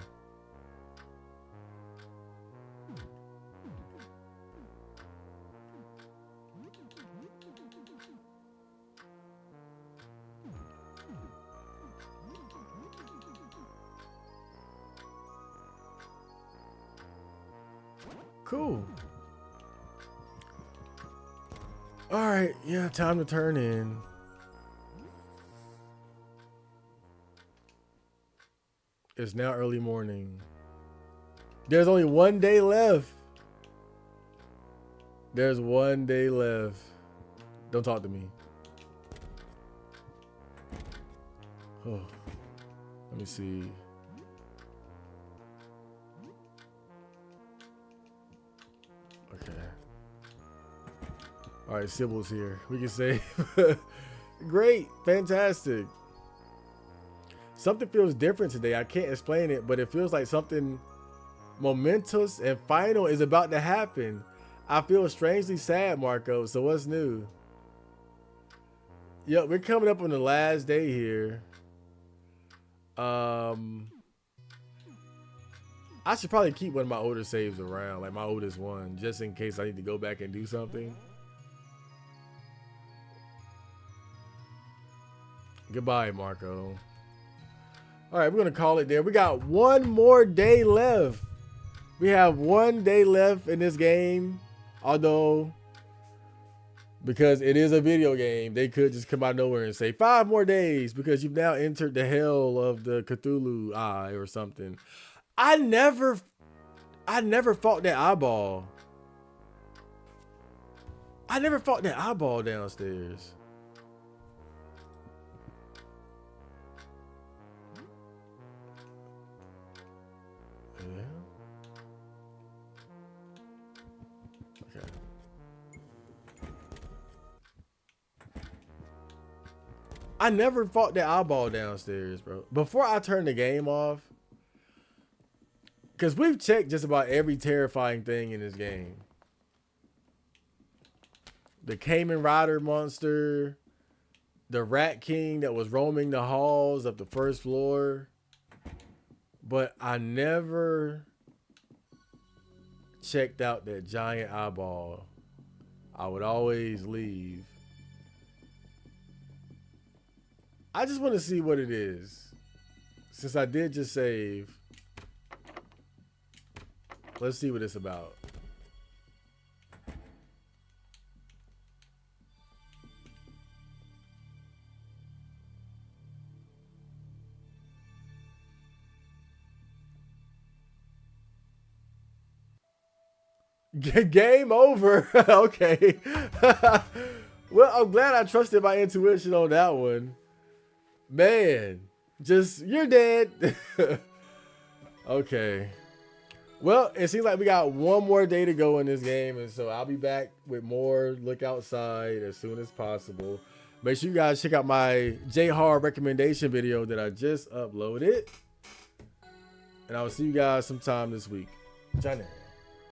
Cool. All right, yeah, time to turn in. It's now early morning. There's only 1 day left. There's 1 day left. Don't talk to me. Oh, let me see. Okay. All right, Sybil's here. We can say, great, fantastic. Something feels different today. I can't explain it, but it feels like something momentous and final is about to happen. I feel strangely sad, Marco. So what's new? Yep, we're coming up on the last day here. I should probably keep one of my older saves around, like my oldest one, just in case I need to go back and do something. Goodbye, Marco. All right, we're going to call it there. We got one more day left. We have 1 day left in this game. Although, because it is a video game, they could just come out of nowhere and say 5 more days because you've now entered the hell of the Cthulhu Eye or something. I never fought that eyeball. I never fought that eyeball downstairs. Yeah. Okay. I never fought that eyeball downstairs, bro. Before I turned the game off, because we've checked just about every terrifying thing in this game. The Cayman Rider monster, the Rat King that was roaming the halls of the first floor. But I never checked out that giant eyeball. I would always leave. I just want to see what it is. Since I did just save, let's see what it's about. Game over. Okay. Well, I'm glad I trusted my intuition on that one. Man, just, you're dead. Okay. Well, it seems like we got 1 more day to go in this game, and so I'll be back with more Look Outside as soon as possible. Make sure you guys check out my J-Hard recommendation video that I just uploaded. And I will see you guys sometime this week. Johnny.